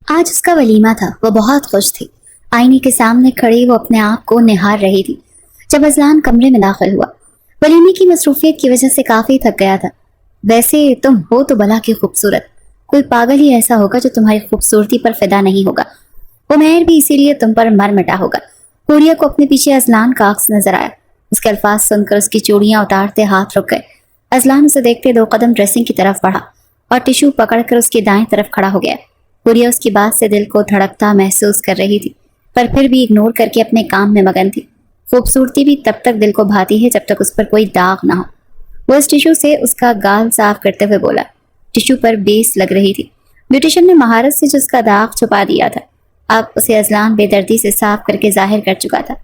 آج اس کا ولیمہ تھا۔ وہ بہت خوش تھی۔ آئینے کے سامنے کھڑی وہ اپنے آپ کو نہار رہی تھی جب اذلان کمرے میں داخل ہوا۔ ولیمے کی مصروفیت کی وجہ سے کافی تھک گیا تھا۔ ویسے تم ہو تو بھلا کی خوبصورت، کوئی پاگل ہی ایسا ہوگا جو تمہاری خوبصورتی پر فدا نہیں ہوگا۔ عمیر بھی اسی لیے تم پر مر مٹا ہوگا۔ حوریہ کو اپنے پیچھے اذلان کا عکس نظر آیا۔ اس کے الفاظ سن کر اس کی چوڑیاں اتارتے ہاتھ رک گئے۔ اذلان اسے دیکھتے 2 قدم ڈریسنگ کی طرف بڑھا اور ٹیشو پکڑ کر اس کی دائیں طرف کھڑا ہو گیا۔ حوریہ اس کی بات سے دل کو دھڑکتا محسوس کر رہی تھی، پر پھر بھی اگنور کر کے اپنے کام میں مگن تھی۔ خوبصورتی بھی تب تک دل کو بھاتی ہے جب تک اس پر کوئی داغ نہ ہو۔ وہ اس ٹیشو سے اس کا گال صاف کرتے ہوئے بولا۔ ٹیشو پر بیس لگ رہی تھی۔ بیوٹیشن نے مہارت سے جو اس کا داغ چھپا دیا تھا، اب اسے اذلان بے دردی سے صاف کر کے ظاہر کر چکا تھا۔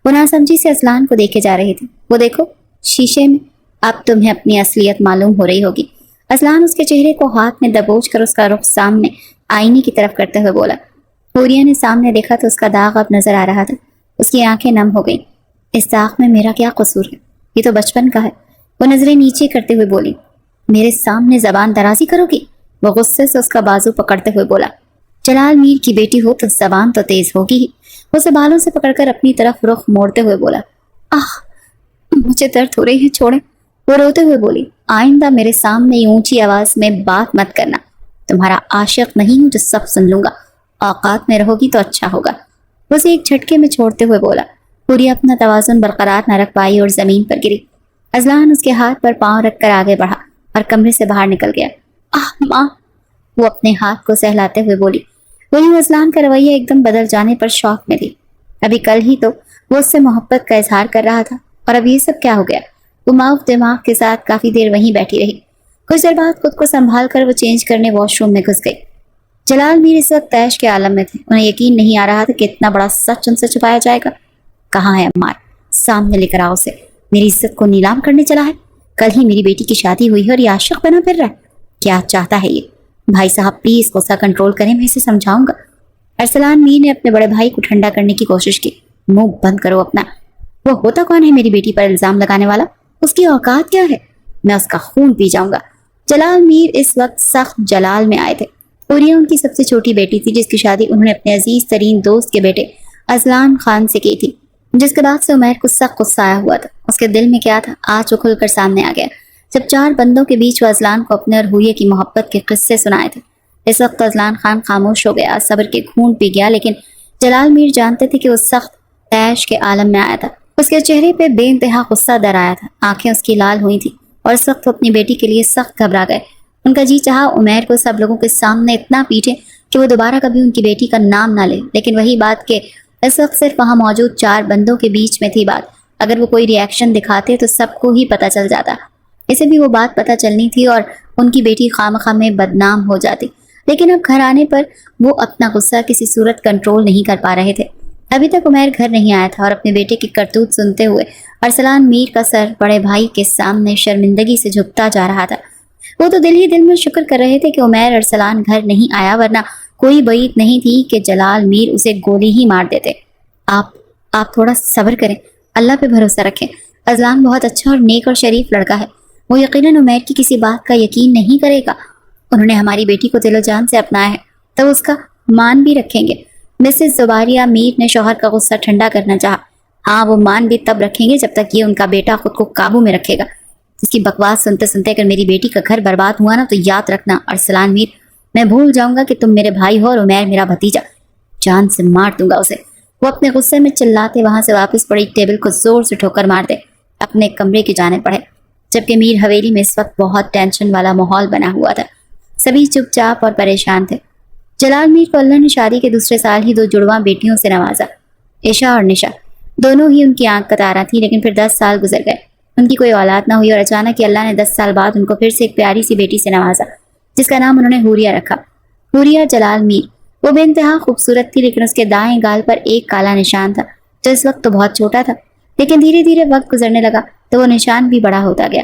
وہ ناسمجھی سے اذلان کو دیکھے جا رہی تھی۔ وہ دیکھو شیشے میں، اب تمہیں اپنی اصلیت معلوم ہو رہی ہوگی۔ اذلان اس کے چہرے کو ہاتھ میں دبوچ کر اس کا رخ سامنے آئینے کی طرف کرتے ہوئے بولا۔ حوریہ نے سامنے دیکھا تو اس کا داغ اب نظر آ رہا تھا۔ اس کی آنکھیں نم ہو گئیں۔ اس داغ میں میرا کیا قصور ہے؟ یہ تو بچپن کا ہے۔ وہ نظریں نیچے کرتے ہوئے بولی۔ میرے سامنے زبان درازی کرو گی؟ وہ غصے سے اس کا بازو پکڑتے ہوئے بولا۔ جلال میر کی بیٹی ہو تو زبان تو تیز ہوگی ہی۔ وہ اسے بالوں سے پکڑ کر اپنی طرف رخ موڑتے ہوئے بولا۔ مجھے درد ہو رہی ہے، چھوڑیں۔ وہ روتے ہوئے بولی۔ آئندہ میرے سامنے اونچی آواز میں بات مت کرنا۔ تمہارا عاشق نہیں ہوں جو سب سن لوں گا۔ اوقات میں رہو گی تو اچھا ہوگا۔ وہ اسے ایک جھٹکے میں چھوڑتے ہوئے بولا۔ حوریہ اپنا توازن برقرار نہ رکھ پائی اور زمین پر گری۔ اذلان اس کے ہاتھ پر پاؤں رکھ کر آگے بڑھا اور کمرے سے باہر نکل گیا۔ ماں، وہ اپنے ہاتھ کو سہلاتے ہوئے بولی۔ وہی اذلان کا رویہ ایک دم بدل جانے پر شوق میں تھی۔ ابھی کل ہی تو وہ اس سے محبت کا اظہار کر رہا تھا، اور اب یہ سب کیا ہو گیا؟ وہ معاف دماغ کے ساتھ کافی دیر وہیں بیٹھی رہی۔ کچھ دیر بعد خود کو سنبھال کر وہ چینج کرنے واش روم میں گھس گئی۔ جلال میر اس وقت عیش کے عالم میں تھے۔ انہیں یقین نہیں آ رہا تھا کہ اتنا بڑا سچ ان سے چھپایا جائے گا۔ کہاں ہے عمار؟ سامنے لے کر آؤ اسے۔ میری عزت کو نیلام کرنے چلا ہے۔ کل ہی میری بیٹی کی شادی ہوئی ہے اور یہ عاشق بنا پھر رہا ہے۔ کیا چاہتا ہے یہ؟ بھائی صاحب پلیز غصہ کنٹرول کریں، میں اسے سمجھاؤں گا۔ ارسلان میر نے اپنے بڑے بھائی کو ٹھنڈا کرنے کی کوشش کی۔ منہ بند کرو اپنا۔ وہ ہوتا کون ہے میری بیٹی پر الزام لگانے والا؟ اس کی اوقات کیا ہے؟ میں اس کا خون پی جاؤں گا۔ جلال میر اس وقت سخت جلال میں آئے تھے۔ حوریہ ان کی سب سے چھوٹی بیٹی تھی، جس کی شادی انہوں نے اپنے عزیز ترین دوست کے بیٹے اذلان خان سے کی تھی، جس کے بعد سے عمیر کو سخت غصہ آیا ہوا تھا۔ اس کے دل میں کیا تھا آج وہ کھل کر سامنے آ گیا جب 4 بندوں کے بیچ وہ اذلان کو اپنے اور حوریہ کی محبت کے قصے سنائے تھے۔ اس وقت اذلان خان خاموش ہو گیا، صبر کے گھونٹ پی گیا، لیکن جلال میر جانتے تھے کہ وہ سخت عیش کے عالم میں آیا تھا۔ اس کے چہرے پہ بے انتہا غصہ در آیا تھا، آنکھیں اس کی لال ہوئی تھیں، اور اس وقت وہ اپنی بیٹی کے لیے سخت گھبرا گئے۔ ان کا جی چاہا عمیر کو سب لوگوں کے سامنے اتنا پیٹے کہ وہ دوبارہ کبھی ان کی بیٹی کا نام نہ لے، لیکن وہی بات کہ اس وقت صرف وہاں موجود 4 بندوں کے بیچ میں تھی بات۔ اگر وہ کوئی ری ایکشن دکھاتے تو سب کو ہی پتہ چل جاتا۔ اسے بھی وہ بات پتہ چلنی تھی اور ان کی بیٹی خامخواہ میں بدنام ہو جاتی، لیکن اب گھر آنے پر وہ اپنا غصہ کسی صورت کنٹرول نہیں کر پا رہے تھے۔ ابھی تک عمیر گھر نہیں آیا تھا اور اپنے بیٹے کی کرتوت سنتے ہوئے ارسلان میر کا سر بڑے بھائی کے سامنے شرمندگی سے جھکتا جا رہا تھا۔ وہ تو دل ہی دل میں شکر کر رہے تھے کہ عمیر ارسلان گھر نہیں آیا، ورنہ کوئی بعید نہیں تھی کہ جلال میر اسے گولی ہی مار دیتے۔ آپ تھوڑا صبر کریں، اللہ پہ بھروسہ رکھیں۔ اذلان بہت اچھا اور نیک اور شریف لڑکا ہے۔ وہ یقیناً عمیر کی کسی بات کا یقین نہیں کرے گا۔ انہوں نے ہماری بیٹی کو دل و جان سے اپنایا ہے، تو اس کا مان بھی رکھیں گے۔ مسز زباریہ میر نے شوہر کا غصہ ٹھنڈا کرنا چاہا۔ ہاں، وہ مان بھی تب رکھیں گے جب تک یہ ان کا بیٹا خود کو قابو میں رکھے گا۔ اس کی بکواس سنتے سنتے اگر میری بیٹی کا گھر برباد ہوا نا تو یاد رکھنا ارسلان میر، میں بھول جاؤں گا کہ تم میرے بھائی ہو اور عمیر میرا بھتیجا۔ جان سے مار دوں گا اسے۔ وہ اپنے غصے میں چلاتے وہاں سے واپس پڑی ٹیبل کو زور سے ٹھوکر مار دے اپنے کمرے کی جانب بڑھے، جبکہ میر حویلی میں اس وقت بہت ٹینشن والا ماحول بنا ہوا تھا۔ سبھی چپ چاپ اور پریشان تھے۔ جلال میر کو اللہ نے شادی کے دوسرے سال ہی 2 جڑواں بیٹیوں سے نوازا، عشا اور نشا۔ دونوں ہی ان کی آنکھ کا تارا تھی، لیکن پھر 10 سال گزر گئے، ان کی کوئی اولاد نہ ہوئی، اور اچانک ہی اللہ نے 10 سال بعد ان کو پھر سے ایک پیاری سی بیٹی سے نوازا، جس کا نام انہوں نے حوریہ رکھا۔ حوریہ جلال میر۔ وہ بے انتہا خوبصورت تھی، لیکن اس کے دائیں گال پر ایک کالا نشان تھا، جو اس وقت تو بہت چھوٹا تھا، لیکن دھیرے دھیرے وقت گزرنے لگا تو وہ نشان بھی بڑا ہوتا گیا۔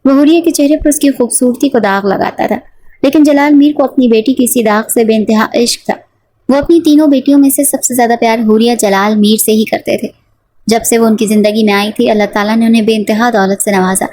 وہ حوریہ کے چہرے پر اس کی خوبصورتی کو داغ لگاتا تھا، لیکن جلال میر کو اپنی بیٹی کی اسی داغ سے بے انتہا عشق تھا۔ وہ اپنی تینوں بیٹیوں میں سے سب سے زیادہ پیار حوریہ جلال میر سے ہی کرتے تھے۔ جب سے وہ ان کی زندگی میں آئی تھی، اللہ تعالیٰ نے انہیں بے انتہا دولت سے نوازا،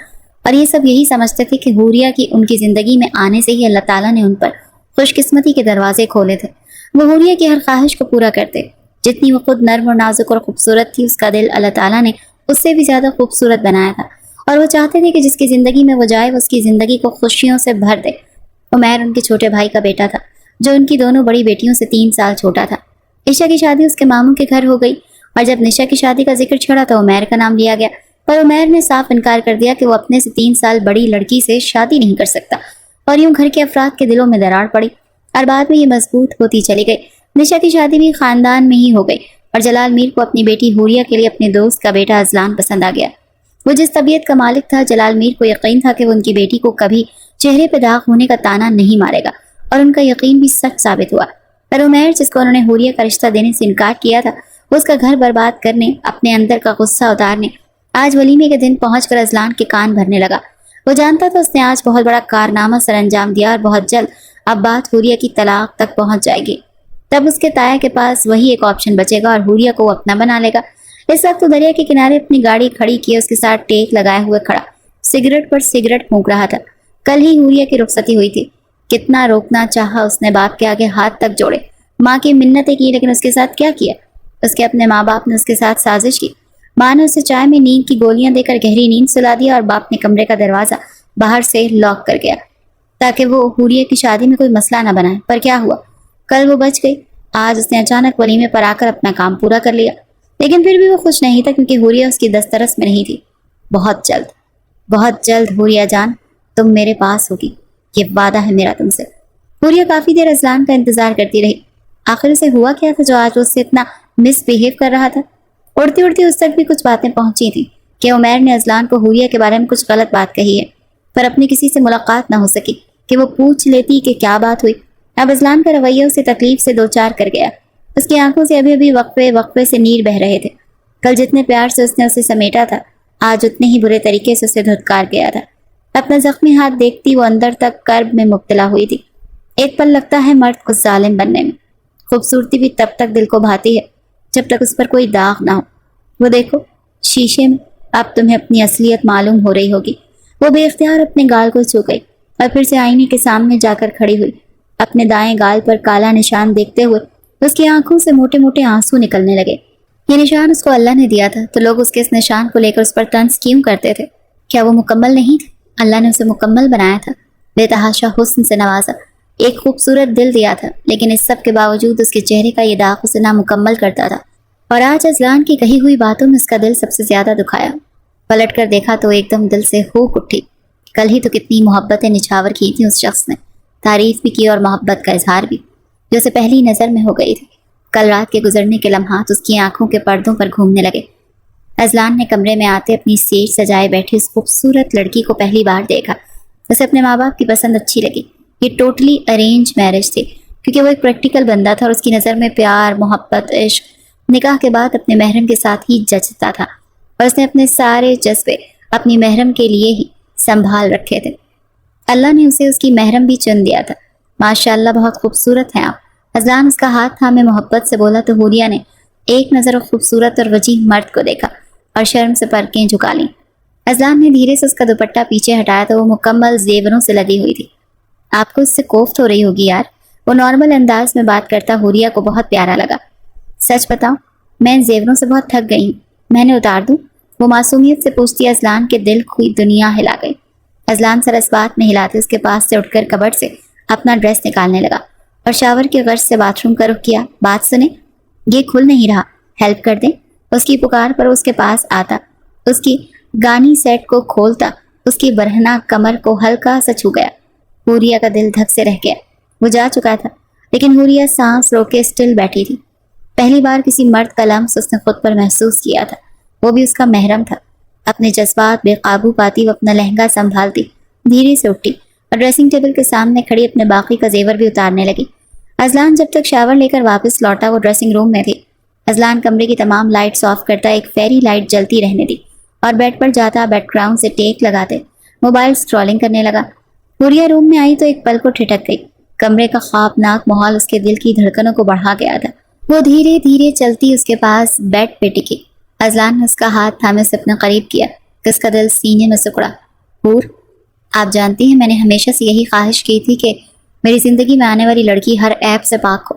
اور یہ سب یہی سمجھتے تھے کہ حوریہ کی ان کی زندگی میں آنے سے ہی اللہ تعالیٰ نے ان پر خوش قسمتی کے دروازے کھولے تھے۔ وہ حوریہ کی ہر خواہش کو پورا کرتے۔ جتنی وہ خود نرم اور نازک اور خوبصورت تھی، اس کا دل اللہ تعالیٰ نے اس سے بھی زیادہ خوبصورت بنایا تھا، اور وہ چاہتے تھے کہ جس کی زندگی میں وہ جائے وہ اس کی زندگی کو خوشیوں سے بھر دے۔ عمیر ان کے چھوٹے بھائی کا بیٹا تھا، جو ان کی دونوں بڑی بیٹیوں سے 3 سال چھوٹا تھا۔ عشا کی شادی اس کے ماموں کے گھر ہو گئی، اور جب نشا کی شادی کا ذکر چھڑا تو عمیر کا نام لیا گیا، پر عمیر نے صاف انکار کر دیا کہ وہ اپنے سے 3 سال بڑی لڑکی سے شادی نہیں کر سکتا، اور یوں گھر کے افراد کے دلوں میں دراڑ پڑی، اور بعد میں یہ مضبوط ہوتی چلی گئی۔ نشا کی شادی بھی خاندان میں ہی ہو گئی، اور جلال میر کو اپنی بیٹی حوریہ کے لیے اپنے دوست کا بیٹا اذلان پسند آ گیا۔ وہ جس طبیعت کا مالک تھا، جلال میر کو یقین تھا کہ وہ ان کی بیٹی کو کبھی چہرے پہ داغ ہونے کا تانا نہیں مارے گا، اور ان کا یقین بھی سچ ثابت ہوا۔ پر عمیر، جس کو انہوں نے حوریہ کا رشتہ دینے سے انکار کیا تھا، وہ اس کا گھر برباد کرنے، اپنے اندر کا غصہ اتارنے، آج ولیمے کے دن پہنچ کر اذلان کے کان بھرنے لگا۔ وہ جانتا تھا اس نے آج بہت بڑا کارنامہ سر انجام دیا، اور بہت جلد اب بات حوریہ کی طلاق تک پہنچ جائے گی۔ تب اس کے تایا کے پاس وہی ایک آپشن بچے گا، اور حوریہ کو وہ اپنا بنا لے گا۔ اس وقت وہ دریا کے کنارے اپنی گاڑی کھڑی کیے اس کے ساتھ ٹیک لگائے ہوئے کھڑا، سگریٹ پر سگریٹ پھونک رہا تھا۔ کل ہی حوریہ کی رخصتی ہوئی تھی، کتنا روکنا چاہا اس نے، باپ کے آگے ہاتھ تک جوڑے، ماں کی منتیں کی، لیکن اس کے ساتھ کیا کیا؟ اس کے اپنے ماں باپ نے اس کے ساتھ سازش کی۔ ماں نے اسے چائے میں نیند کی گولیاں دے کر گہری نیند سلا دیا، اور باپ نے کمرے کا دروازہ باہر سے لاک کر گیا تاکہ وہ حوریہ کی شادی میں کوئی مسئلہ نہ بنائے۔ پر کیا ہوا؟ کل وہ بچ گئی، آج اس نے اچانک ولیمے پر آ کر اپنا کام پورا کر لیا، لیکن پھر بھی وہ خوش نہیں تھا، کیونکہ حوریہ اس کی دسترس میں نہیں تھی۔ بہت جلد حوریہ جان تم میرے پاس ہوگی، یہ وعدہ ہے میرا تم سے۔ حوریہ کافی دیر اذلان کا انتظار کرتی رہی۔ آخر اسے ہوا کیا تھا جو آج اس سے اتنا مس بیہیو کر رہا تھا؟ اڑتی اڑتی اس تک بھی کچھ باتیں پہنچی تھیں کہ عمیر نے اذلان کو حوریہ کے بارے میں کچھ غلط بات کہی ہے، پر اپنی کسی سے ملاقات نہ ہو سکی کہ وہ پوچھ لیتی کہ کیا بات ہوئی۔ اب اذلان کا رویہ اسے تکلیف سے دوچار کر گیا۔ اس کی آنکھوں سے ابھی وقفے سے نیر بہ رہے تھے۔ کل جتنے پیار سے اس نے اسے سمیٹا تھا، آج اتنے ہی برے طریقے سے اسے دھتکار گیا تھا۔ اپنا زخمی ہاتھ دیکھتی وہ اندر تک کرب میں مبتلا ہوئی تھی۔ ایک پل لگتا ہے مرد کو ظالم بننے میں۔ خوبصورتی بھی تب تک دل کو بھاتی ہے جب تک اس پر کوئی داغ نہ ہو۔ وہ دیکھو شیشے میں، اب تمہیں اپنی اصلیت معلوم ہو رہی ہوگی۔ وہ بے اختیار اپنے گال کو چھو گئی اور پھر سے آئینے کے سامنے جا کر کھڑی ہوئی۔ اپنے دائیں گال پر کالا نشان دیکھتے ہوئے اس کی آنکھوں سے موٹے موٹے آنسو نکلنے لگے۔ یہ نشان اس کو اللہ نے دیا تھا، تو لوگ اس کے اس نشان کو لے کر اس پر طنز کیوں کرتے تھے؟ کیا وہ مکمل نہیں تھے؟ اللہ نے اسے مکمل بنایا تھا، بے تحاشا حسن سے نوازا، ایک خوبصورت دل دیا تھا، لیکن اس سب کے باوجود اس کے چہرے کا یہ داغ اسے نامکمل کرتا تھا۔ اور آج اذلان کی کہی ہوئی باتوں میں اس کا دل سب سے زیادہ دکھایا۔ پلٹ کر دیکھا تو ایک دم دل سے ہوک اٹھی۔ کل ہی تو کتنی محبتیں نچھاور کی تھیں اس شخص نے، تعریف بھی کی اور محبت کا اظہار بھی، جو اسے پہلی نظر میں ہو گئی تھی۔ کل رات کے گزرنے کے لمحات اس کی آنکھوں کے پردوں پر گھومنے لگے۔ اذلان نے کمرے میں آتے اپنی سیٹ سجائے بیٹھی اس خوبصورت لڑکی کو پہلی بار دیکھا۔ اسے اپنے ماں باپ کی پسند اچھی لگی۔ یہ ٹوٹلی ارینج میرج تھی، کیونکہ وہ ایک پریکٹیکل بندہ تھا اور اس کی نظر میں پیار، محبت، عشق نکاح کے بعد اپنے محرم کے ساتھ ہی جچتا تھا، اور اس نے اپنے سارے جذبے اپنی محرم کے لیے ہی سنبھال رکھے تھے۔ اللہ نے اسے اس کی محرم بھی چن دیا تھا۔ ماشاءاللہ بہت خوبصورت ہیں آپ۔ اذلان اس کا ہاتھ تھامے محبت سے بولا تو حوریہ نے ایک نظر خوبصورت اور وجیح مرد کو دیکھا اور شرم سے پلکیں جھکا لیں۔ اذلان نے دھیرے سے اس کا دوپٹہ پیچھے ہٹایا تو وہ مکمل زیوروں سے لدی ہوئی تھی۔ آپ کو اس سے کوفت ہو رہی ہوگی یار، وہ نارمل انداز میں بات کرتا حوریہ کو بہت پیارا لگا۔ سچ بتاؤ، میں ان زیوروں سے بہت تھک گئی ہوں، میں نے اتار دوں؟ وہ معصومیت سے پوچھتی اذلان کے دل کوئی دنیا ہلا گئی۔ اذلان سر اس بات میں ہلاتے اس کے پاس سے اٹھ کر کبڈ سے اپنا ڈریس نکالنے لگا اور شاور کے غرض سے باتھ روم کا رخ کیا۔ بات سنیں، یہ کھل نہیں رہا، ہیلپ کر دیں؟ اس کی پکار پر اس کے پاس آتا، اس کی گانی سیٹ کو کھولتا، اس کی برہنہ کمر کو ہلکا سا چھو گیا۔ حوریہ کا دل دھک سے رہ گیا۔ وہ جا چکا تھا، لیکن حوریہ سانس روکے اسٹل بیٹھی تھی۔ پہلی بار کسی مرد کا لمس اس نے خود پر محسوس کیا تھا، وہ بھی اس کا محرم تھا۔ اپنے جذبات بے قابو پاتی وہ اپنا لہنگا سنبھالتی دھیرے سے اٹھی اور ڈریسنگ ٹیبل کے سامنے کھڑی اپنے باقی کا زیور بھی اتارنے لگی۔ اذلان جب تک شاور لے کر واپس لوٹا وہ ڈریسنگ روم میں تھی۔ اذلان کمرے کی تمام لائٹس آف کرتا ایک فیری لائٹ جلتی رہنے دی اور بیڈ پر جاتا بیک گراؤنڈ سے ٹیک لگاتے موبائل سکرولنگ کرنے لگا۔ حوریہ روم میں آئی تو ایک پل کو ٹھٹک گئی۔ کمرے کا خوابناک ماحول اس کے دل کی دھڑکنوں کو بڑھا گیا تھا۔ وہ دھیرے دھیرے چلتی اس کے پاس بیڈ پہ ٹکی۔ اذلان نے اس کا ہاتھ تھامے سے اپنے قریب کیا کہ اس کا دل سینے میں سکڑا۔ حور، آپ جانتی ہیں میں نے ہمیشہ سے یہی خواہش کی تھی کہ میری زندگی میں آنے والی لڑکی ہر عیب سے پاک ہو۔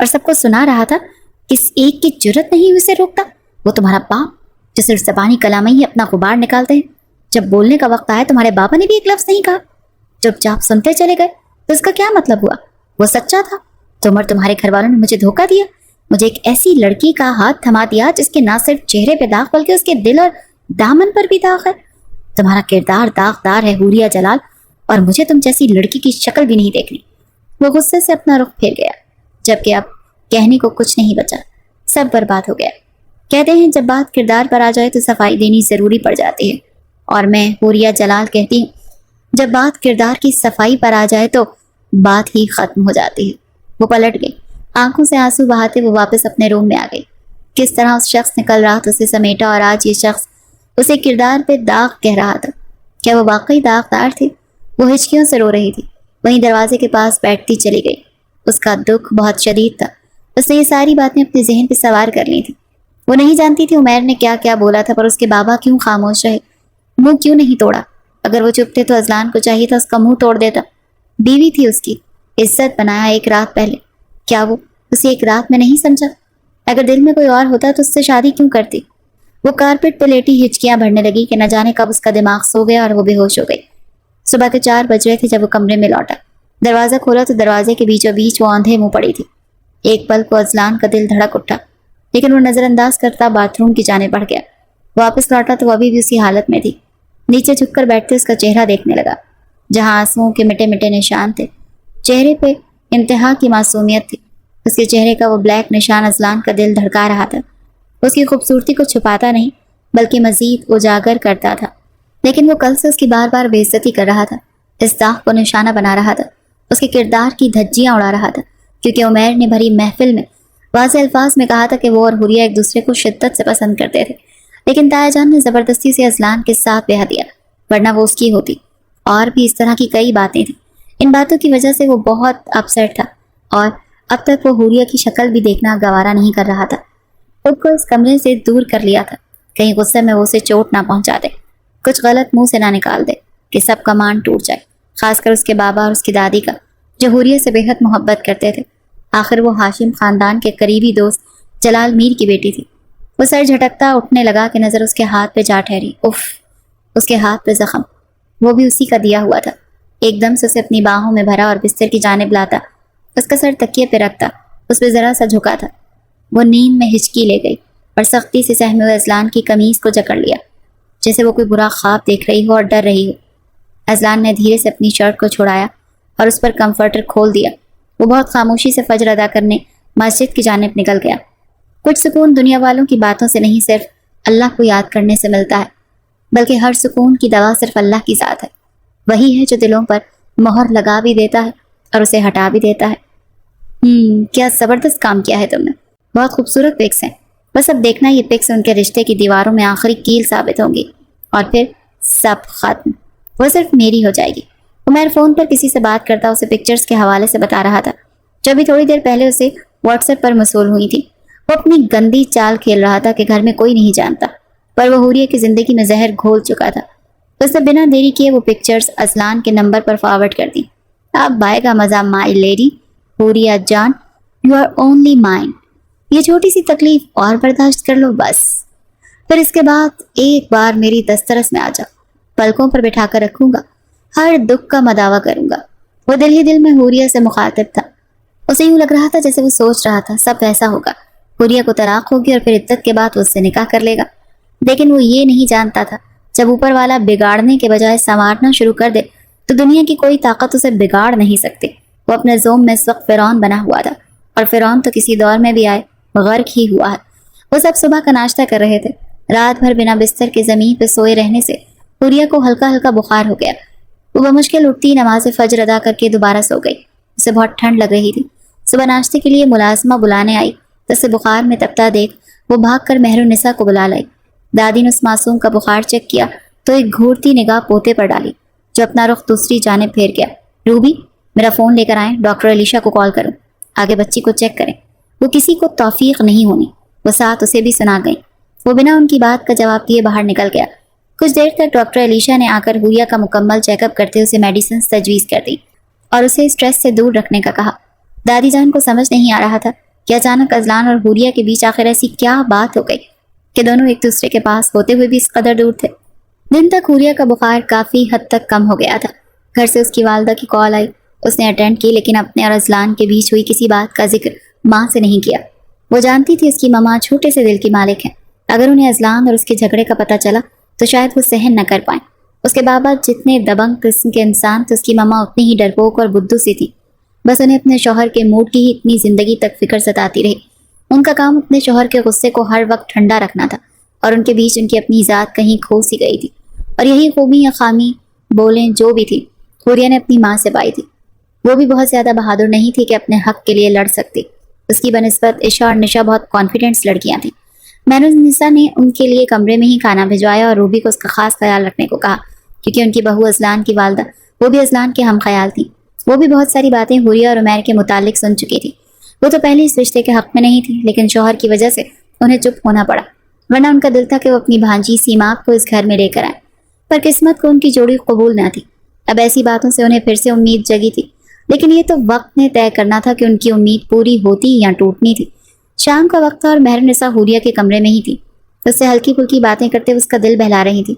اور سب کو سنا رہا تھا کہ اس ایک کی جرت نہیں اسے روکتا، وہ تمہارا باپ جو صرف زبانی کلام ہی اپنا غبار نکالتے ہیں۔ جب بولنے کا وقت آیا تمہارے بابا نے بھی ایک لفظ نہیں کہا، چپ چاپ سنتے چلے گئے، تو اس کا کیا مطلب ہوا؟ وہ سچا تھا تو عمر تمہارے گھر والوں نے مجھے دھوکہ دیا، مجھے ایک ایسی لڑکی کا ہاتھ تھما دیا جس کے نہ صرف چہرے پہ داغ بلکہ اس کے دل اور دامن پر بھی داغ ہے۔ تمہارا کردار داغدار ہے حوریہ جلال، اور مجھے تم جیسی لڑکی کی شکل بھی نہیں دیکھنی۔ وہ غصے سے اپنا رخ پھیر گیا، جبکہ اب کہنے کو کچھ نہیں بچا، سب برباد ہو گیا۔ کہتے ہیں جب بات کردار پر آ جائے تو صفائی دینی ضروری پڑ جاتی ہے، اور میں حوریہ جلال کہتی ہوں جب بات کردار کی صفائی پر آ جائے تو بات ہی ختم ہو جاتی ہے۔ وہ پلٹ گئی، آنکھوں سے آنسو بہاتے وہ واپس اپنے روم میں آ گئی۔ کس طرح اس شخص نے کل رات اسے سمیٹا اور آج یہ شخص اسے کردار پہ داغ کہہ رہا تھا۔ کیا وہ واقعی داغدار تھی؟ وہ ہچکیوں سے رو رہی تھی، وہیں دروازے کے پاس بیٹھتی چلی گئی۔ اس کا دکھ بہت شدید تھا، اس نے یہ ساری باتیں اپنے ذہن پہ سوار کر لی تھی۔ وہ نہیں جانتی تھی عمیر نے کیا کیا بولا تھا، پر اس کے بابا کیوں خاموش رہے، منہ کیوں نہیں توڑا؟ اگر وہ چپ تھے تو اذلان کو چاہیے تھا اس کا منہ توڑ دیتا۔ بیوی تھی اس کی، عزت بنایا ایک رات پہلے، کیا وہ اسے ایک رات میں نہیں سمجھا؟ اگر دل میں کوئی اور ہوتا تو اس سے شادی کیوں کرتی؟ وہ کارپیٹ پہ لیٹی ہچکیاں بھرنے لگی کہ نہ جانے کب اس کا دماغ سو گیا اور وہ بے ہوش ہو گئی۔ صبح کے 4 بج رہے تھے جب وہ کمرے میں لوٹا۔ دروازہ کھولا تو دروازے کے بیچوں بیچ وہ اندھے منہ پڑی تھی۔ ایک پل کو اذلان کا دل دھڑک اٹھا، لیکن وہ نظر انداز کرتا باتھ روم کی جانب بڑھ گیا۔ واپس لوٹا تو وہ ابھی بھی اسی حالت میں تھی۔ نیچے جھک کر بیٹھتے اس کا چہرہ دیکھنے لگا، جہاں آنسوؤں کے مٹے مٹے نشان تھے۔ چہرے پہ انتہا کی معصومیت تھی۔ اس کے چہرے کا وہ بلیک نشان اذلان کا دل دھڑکا رہا تھا۔ اس کی خوبصورتی کو چھپاتا نہیں بلکہ مزید اجاگر کرتا تھا، لیکن وہ کل سے اس کی بار بار بے عزتی کر رہا تھا، اس داغ کو نشانہ بنا رہا تھا، اس کے کردار کی دھجیاں اڑا رہا تھا، کیونکہ عمیر نے بھری محفل میں واضح الفاظ میں کہا تھا کہ وہ اور حوریہ ایک دوسرے کو شدت سے پسند کرتے تھے، لیکن تایا جان نے زبردستی سے اذلان کے ساتھ بیاہ دیا، ورنہ وہ اس کی ہوتی۔ اور بھی اس طرح کی کئی باتیں تھیں۔ ان باتوں کی وجہ سے وہ بہت اپسیٹ تھا، اور اب تک وہ حوریہ کی شکل بھی دیکھنا گوارا نہیں کر رہا تھا۔ خود کو اس کمرے سے دور کر لیا تھا، کہیں غصے میں وہ اسے چوٹ نہ پہنچا دے، کچھ غلط منہ سے نہ نکال دے کہ سب کا مان ٹوٹ جائے، خاص کر اس کے بابا اور اس کی دادی کا، جو حوریہ سے بے حد محبت کرتے تھے۔ آخر وہ ہاشم خاندان کے قریبی دوست جلال میر کی بیٹی تھی۔ وہ سر جھٹکتا اٹھنے لگا کہ نظر اس کے ہاتھ پہ جا ٹھہری۔ اف، اس کے ہاتھ پہ زخم، وہ بھی اسی کا دیا ہوا تھا۔ ایک دم سے اسے اپنی باہوں میں بھرا اور بستر کی جانب لاتا، اس کا سر تکیے پہ رکھتا، اس پہ ذرا سا جھکا تھا۔ وہ نیند میں ہچکی لے گئی اور سختی سے سہمے ہوئے اذلان کی قمیض کو جکڑ لیا، جیسے وہ کوئی برا خواب دیکھ رہی ہو اور ڈر رہی ہو۔ اذلان نے دھیرے سے اپنی شرٹ کو چھڑایا اور اس پر کمفرٹر کھول دیا۔ وہ بہت خاموشی سے فجر ادا کرنے مسجد کی جانب نکل گیا۔ کچھ سکون دنیا والوں کی باتوں سے نہیں، صرف اللہ کو یاد کرنے سے ملتا ہے، بلکہ ہر سکون کی دوا صرف اللہ کی ذات ہے۔ وہی ہے جو دلوں پر مہر لگا بھی دیتا ہے اور اسے ہٹا بھی دیتا ہے۔ کیا زبردست کام کیا ہے تم نے، بہت خوبصورت پکس ہیں۔ بس اب دیکھنا یہ پکس ان کے رشتے کی دیواروں میں آخری کیل ثابت ہوں گی، اور پھر سب ختم، وہ صرف میری ہو جائے گی۔ عمیر فون پر کسی سے بات کرتا اسے پکچرز کے حوالے سے بتا رہا تھا، جو ابھی تھوڑی دیر پہلے اسے واٹس ایپ پر موصول ہوئی تھی۔ وہ اپنی گندی چال کھیل رہا تھا کہ گھر میں کوئی نہیں جانتا، پر وہ حوریہ کی زندگی میں زہر گھول چکا تھا۔ اس نے بنا دیری کیے وہ پکچرز اذلان کے نمبر پر فارورڈ کر دی۔ اب آئے گا مزہ مائی لیڈی، حوریہ جان، یو آر اونلی مائن۔ یہ چھوٹی سی تکلیف اور برداشت کر لو بس، پھر اس کے بعد ایک بار میری دسترس میں آ جاؤ، پلکوں پر بٹھا کر رکھوں گا، ہر دکھ کا مداوع کروں گا۔ وہ دل ہی دل میں حوریہ سے مخاطب تھا۔ اسے یوں لگ رہا تھا جیسے وہ سوچ رہا تھا سب ویسا ہوگا، حوریہ کو طلاق ہوگی اور پھر عدت کے بعد وہ اس سے نکاح کر لے گا۔ لیکن وہ یہ نہیں جانتا تھا جب اوپر والا بگاڑنے کے بجائے سنوارنا شروع کر دے تو دنیا کی کوئی طاقت اسے بگاڑ نہیں سکتی۔ وہ اپنے زوم میں اس وقت فرعون بنا ہوا تھا، اور فرعون تو کسی دور میں بھی آئے غرق ہی ہوا ہے۔ وہ سب صبح کا ناشتہ کر رہے تھے۔ رات بھر بنا بستر کے زمین پہ سوئے رہنے سے حوریہ کو ہلکا ہلکا بخار ہو گیا۔ وہ بمشکل اٹھتی، نماز فجر ادا کر کے دوبارہ سو گئی۔ اسے بہت ٹھنڈ لگ رہی تھی۔ صبح ناشتے کے لیے ملازمہ بلانے آئی تو اسے بخار میں تپتا دیکھ وہ بھاگ کر مہر النساء کو بلا لائی۔ دادی نے اس معصوم کا بخار چیک کیا تو ایک گھورتی نگاہ پوتے پر ڈالی، جو اپنا رخ دوسری جانب پھیر گیا۔ روبی، میرا فون لے کر آئیں، ڈاکٹر علیشہ کو کال کروں، آگے بچی کو چیک کریں۔ وہ کسی کو توفیق نہیں ہونی، وہ ساتھ اسے بھی سنا گئیں۔ وہ بنا ان کی بات کا جواب دیے باہر نکل گیا۔ کچھ دیر تک ڈاکٹر علیشہ نے آ کر حوریہ کا مکمل چیک اپ کرتے اسے میڈیسنز تجویز کر دی اور اسے اسٹریس سے دور رکھنے کا کہا۔ دادی جان کو سمجھ نہیں آ رہا تھا کہ اچانک ازلان اور حوریہ کے بیچ آخر ایسی کیا بات ہو گئی کہ دونوں ایک دوسرے کے پاس ہوتے ہوئے بھی اس قدر دور تھے۔ دن تک حوریہ کا بخار کافی حد تک کم ہو گیا تھا۔ گھر سے اس کی والدہ کی کال آئی، اس نے اٹینڈ کی، لیکن اپنے اور ازلان کے بیچ ہوئی کسی بات کا ذکر ماں سے نہیں کیا۔ وہ جانتی تھی اس کی ماما چھوٹے سے دل کی مالک ہیں، اگر انہیں ازلان اور اس کے جھگڑے کا پتہ چلا تو شاید وہ سہن نہ کر پائیں۔ اس کے بابا جتنے دبنگ قسم کے انسان تھے، اس کی ماما اتنی ہی ڈرپوک اور بدھو سی تھی۔ بس انہیں اپنے شوہر کے موڈ کی ہی اتنی زندگی تک فکر ستاتی رہی۔ ان کا کام اپنے شوہر کے غصے کو ہر وقت ٹھنڈا رکھنا تھا، اور ان کے بیچ ان کی اپنی ذات کہیں کھو سی گئی تھی، اور یہی خوبی یا خامی بولیں جو بھی تھی حوریہ نے اپنی ماں سے پائی تھی۔ وہ بھی بہت زیادہ بہادر نہیں تھی کہ اپنے حق کے لیے لڑ سکتی۔ اس کی بنسبت عشا اور نشا بہت کانفیڈنس لڑکیاں تھیں۔ مہنوز نے ان کے لیے کمرے میں ہی کھانا بھجوایا اور روبی کو اس کا خاص خیال رکھنے کو کہا، کیونکہ ان کی بہو ازلان کی والدہ وہ بھی ازلان کے ہم خیال تھیں۔ وہ بھی بہت ساری باتیں حوریہ اور عمیر کے متعلق سن چکی تھی۔ وہ تو پہلے اس رشتے کے حق میں نہیں تھی، لیکن شوہر کی وجہ سے انہیں چپ ہونا پڑا، ورنہ ان کا دل تھا کہ وہ اپنی بھانجی سیما کو اس گھر میں لے کر آئیں، پر قسمت کو ان کی جوڑی قبول نہ تھی۔ اب ایسی باتوں سے انہیں پھر سے امید جگی تھی، لیکن یہ تو وقت نے طے کرنا تھا کہ ان کی امید پوری ہوتی یا ٹوٹنی تھی۔ شام کا وقت تھا اور مہرنسا حوریہ کے کمرے میں ہی تھی۔ اس سے ہلکی پھلکی باتیں کرتے اس کا دل بہلا رہی تھی۔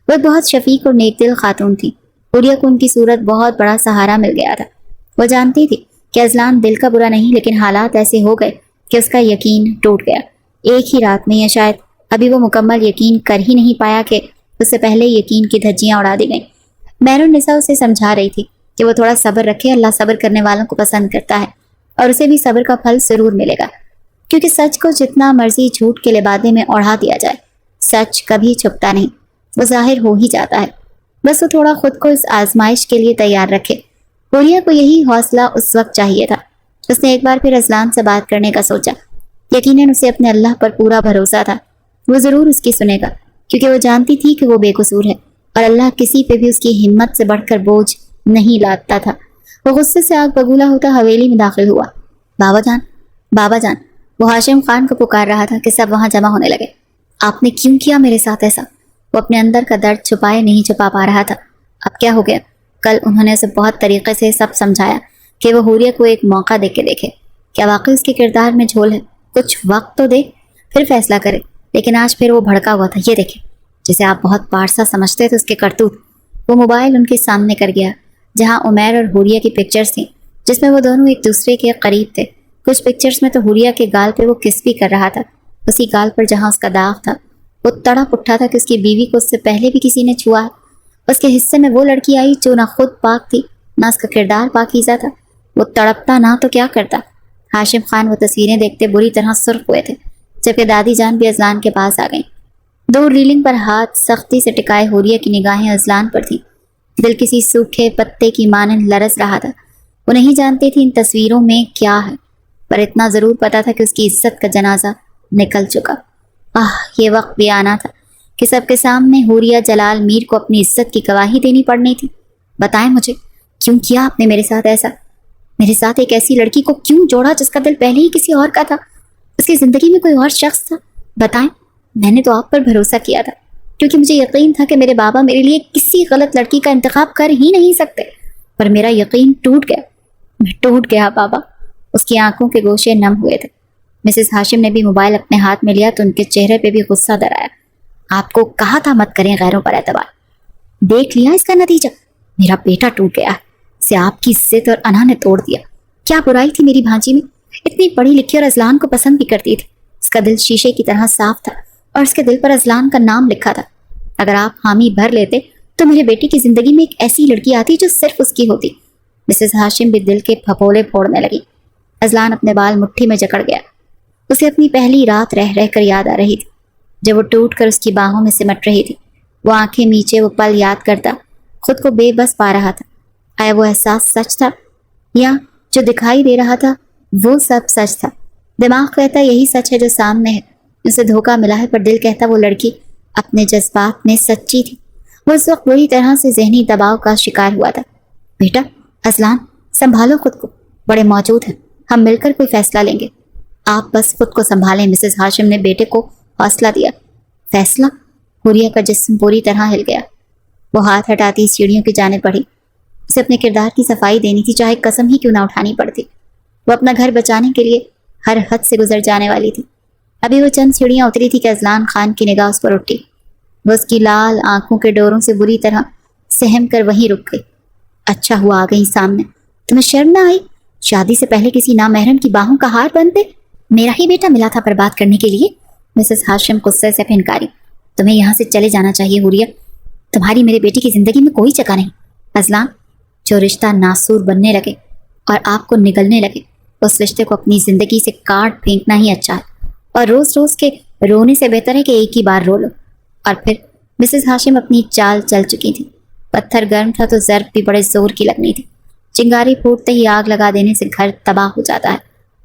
وہ ایک بہت شفیق اور نیک دل خاتون تھی۔ حوریہ کو ان کی صورت بہت بڑا سہارا مل گیا تھا۔ وہ جانتی تھی کہ ازلان دل کا برا نہیں، لیکن حالات ایسے ہو گئے کہ اس کا یقین ٹوٹ گیا، ایک ہی رات میں، یا شاید ابھی وہ مکمل یقین کر ہی نہیں پایا کہ اس سے پہلے یقین کی دھجیاں اڑا دی گئیں۔ مہرنسا اسے سمجھا رہی تھی کہ وہ تھوڑا صبر رکھے، اللہ صبر کرنے والوں کو پسند کرتا ہے، اور اسے بھی صبر کا پھل ضرور ملے گا، کیونکہ سچ کو جتنا مرضی جھوٹ کے لبادے میں اوڑھا دیا جائے، سچ کبھی چھپتا نہیں، وہ ظاہر ہو ہی جاتا ہے۔ بس وہ تھوڑا خود کو اس آزمائش کے لیے تیار رکھے۔ حوریہ کو یہی حوصلہ اس وقت چاہیے تھا۔ اس نے ایک بار پھر ازلان سے بات کرنے کا سوچا۔ یقیناً اسے اپنے اللہ پر پورا بھروسہ تھا، وہ ضرور اس کی سنے گا، کیونکہ وہ جانتی تھی کہ وہ بے قصور ہے، اور اللہ کسی پہ بھی اس کی ہمت سے بڑھ کر بوجھ نہیں لادتا تھا۔ وہ غصے سے آگ بگولا ہوتا حویلی میں داخل ہوا۔ بابا جان، بابا جان، وہ ہاشم خان کو پکار رہا تھا کہ سب وہاں جمع ہونے لگے۔ آپ نے کیوں کیا میرے ساتھ ایسا؟ وہ اپنے اندر کا درد چھپائے نہیں چھپا پا رہا تھا۔ اب کیا ہو گیا؟ کل انہوں نے اسے بہت طریقے سے سب سمجھایا کہ وہ حوریہ کو ایک موقع دے کے دیکھے، کیا واقعی اس کے کردار میں جھول ہے؟ کچھ وقت تو دے، پھر فیصلہ کرے۔ لیکن آج پھر وہ بھڑکا ہوا تھا۔ یہ دیکھے، جسے آپ بہت پارسا سمجھتے تھے اس کے کرتوت۔ وہ موبائل ان کے سامنے کر گیا، جہاں عمیر اور حوریہ کی پکچرز تھیں، جس میں وہ دونوں ایک دوسرے کے قریب تھے۔ کچھ پکچرز میں تو حوریہ کے گال پہ وہ کس بھی کر رہا تھا، اسی گال پر جہاں اس کا داغ تھا۔ وہ تڑپ اٹھا تھا کہ اس کی بیوی کو اس سے پہلے بھی کسی نے چھوا ہے۔ اس کے حصے میں وہ لڑکی آئی جو نہ خود پاک تھی، نہ اس کا کردار پاکیزہ تھا۔ وہ تڑپتا نہ تو کیا کرتا؟ ہاشم خان وہ تصویریں دیکھتے بری طرح سرخ ہوئے تھے، جبکہ دادی جان بھی ازلان کے پاس آ گئیں۔ دور ریلنگ پر ہاتھ سختی سے ٹکائے حوریہ کی نگاہیں ازلان پر تھیں۔ دل کسی سوکھے پتے کی مانند لرز رہا تھا۔ وہ نہیں جانتی تھی ان تصویروں میں کیا ہے، پر اتنا ضرور پتا تھا کہ اس کی عزت کا جنازہ نکل چکا۔ یہ وقت بھی آنا تھا کہ سب کے سامنے حوریہ جلال میر کو اپنی عزت کی گواہی دینی پڑنی تھی۔ بتائیں مجھے، کیوں کیا آپ نے میرے ساتھ ایسا؟ میرے ساتھ ایک ایسی لڑکی کو کیوں جوڑا جس کا دل پہلے ہی کسی اور کا تھا؟ اس کی زندگی میں کوئی اور شخص تھا؟ بتائیں۔ میں نے تو آپ پر بھروسہ کیا تھا، کیونکہ مجھے یقین تھا کہ میرے بابا میرے لیے کسی غلط لڑکی کا انتخاب کر ہی نہیں سکتے، پر میرا یقین ٹوٹ گیا۔ میں ٹوٹ گیا بابا۔ اس کی آنکھوں کے گوشے نم ہوئے تھے۔ مسز ہاشم نے بھی موبائل اپنے ہاتھ میں لیا تو ان کے چہرے پہ بھی غصہ در آیا۔ آپ کو کہا تھا مت کریں غیروں پر اعتبار، دیکھ لیا اس کا نتیجہ؟ میرا بیٹا ٹوٹ گیا، اسے آپ کی عزت اور انا نے توڑ دیا۔ کیا برائی تھی میری بھانجی میں؟ اتنی پڑھی لکھی اور ازلان کو پسند بھی کرتی تھی۔ اس کا دل شیشے کی طرح صاف تھا، اور اس کے دل پر ازلان کا نام لکھا تھا۔ اگر آپ حامی بھر لیتے تو میرے بیٹے کی زندگی میں ایک ایسی لڑکی آتی جو صرف اس کی ہوتی۔ مسز ہاشم بھی دل کے پھپولے پھوڑنے لگی۔ ازلان اپنے بال مٹھی میں جکڑ گیا۔ اسے اپنی پہلی رات رہ رہ کر یاد آ رہی تھی، جب وہ ٹوٹ کر اس کی باہوں میں سمٹ رہی تھی۔ وہ آنکھیں نیچے وہ پل یاد کرتا خود کو بے بس پا رہا تھا۔ آیا وہ احساس سچ تھا، یا جو دکھائی دے رہا تھا وہ سب سچ تھا؟ دماغ کہتا یہی سچ ہے جو سامنے ہے، اسے دھوکہ ملا ہے، پر دل کہتا وہ لڑکی اپنے جذبات میں سچی تھی۔ وہ اس وقت بری طرح سے ذہنی دباؤ کا شکار ہوا تھا۔ بیٹا ازلان، سنبھالو خود کو، بڑے موجود ہیں، ہم مل کر کوئی فیصلہ لیں گے۔ آپ بس خود کو سنبھالیں۔ مسز ہاشم نے بیٹے کو حوصلہ دیا۔ فیصلہ؟ حوریہ کا جسم پوری طرح ہل گیا۔ وہ ہاتھ ہٹاتی سیڑھیوں کی جانب بڑھی۔ اسے اپنے کردار کی صفائی دینی تھی، چاہے قسم ہی کیوں نہ اٹھانی پڑتی۔ وہ اپنا گھر بچانے کے لیے ہر حد سے گزر جانے والی تھی۔ ابھی وہ چند سیڑھیاں اتری تھی کہ اذلان خان کی نگاہ اس پر اٹھی۔ وہ اس کی لال آنکھوں کے ڈوروں سے بری طرح سہم کر وہیں رک گئی۔ اچھا ہوا آ گئی سامنے، تمہیں شرم نہ آئی؟ شادی سے پہلے کسی نامحرم کی باہوں کا ہار بنتے؟ میرا ہی بیٹا ملا تھا برباد کرنے کے لیے؟ مسز ہاشم غصے سے پھنکاری۔ تمہیں یہاں سے چلے جانا چاہیے حوریہ، تمہاری میرے بیٹے کی زندگی میں کوئی جگہ نہیں۔ اذلان، جو رشتہ ناسور بننے لگے اور آپ کو نگلنے لگے، اس رشتے کو اپنی زندگی سے کاٹ پھینکنا ہی اچھا ہے، اور روز روز کے رونے سے بہتر ہے کہ ایک ہی بار رو لو۔ اور پھر مسز ہاشم اپنی چال چل چکی تھی۔ پتھر گرم تھا تو ضرب بھی بڑے زور کی لگنی تھی۔ چنگاری پھوٹتے ہی آگ لگا دینے سے گھر تباہ ہو جاتا ہے،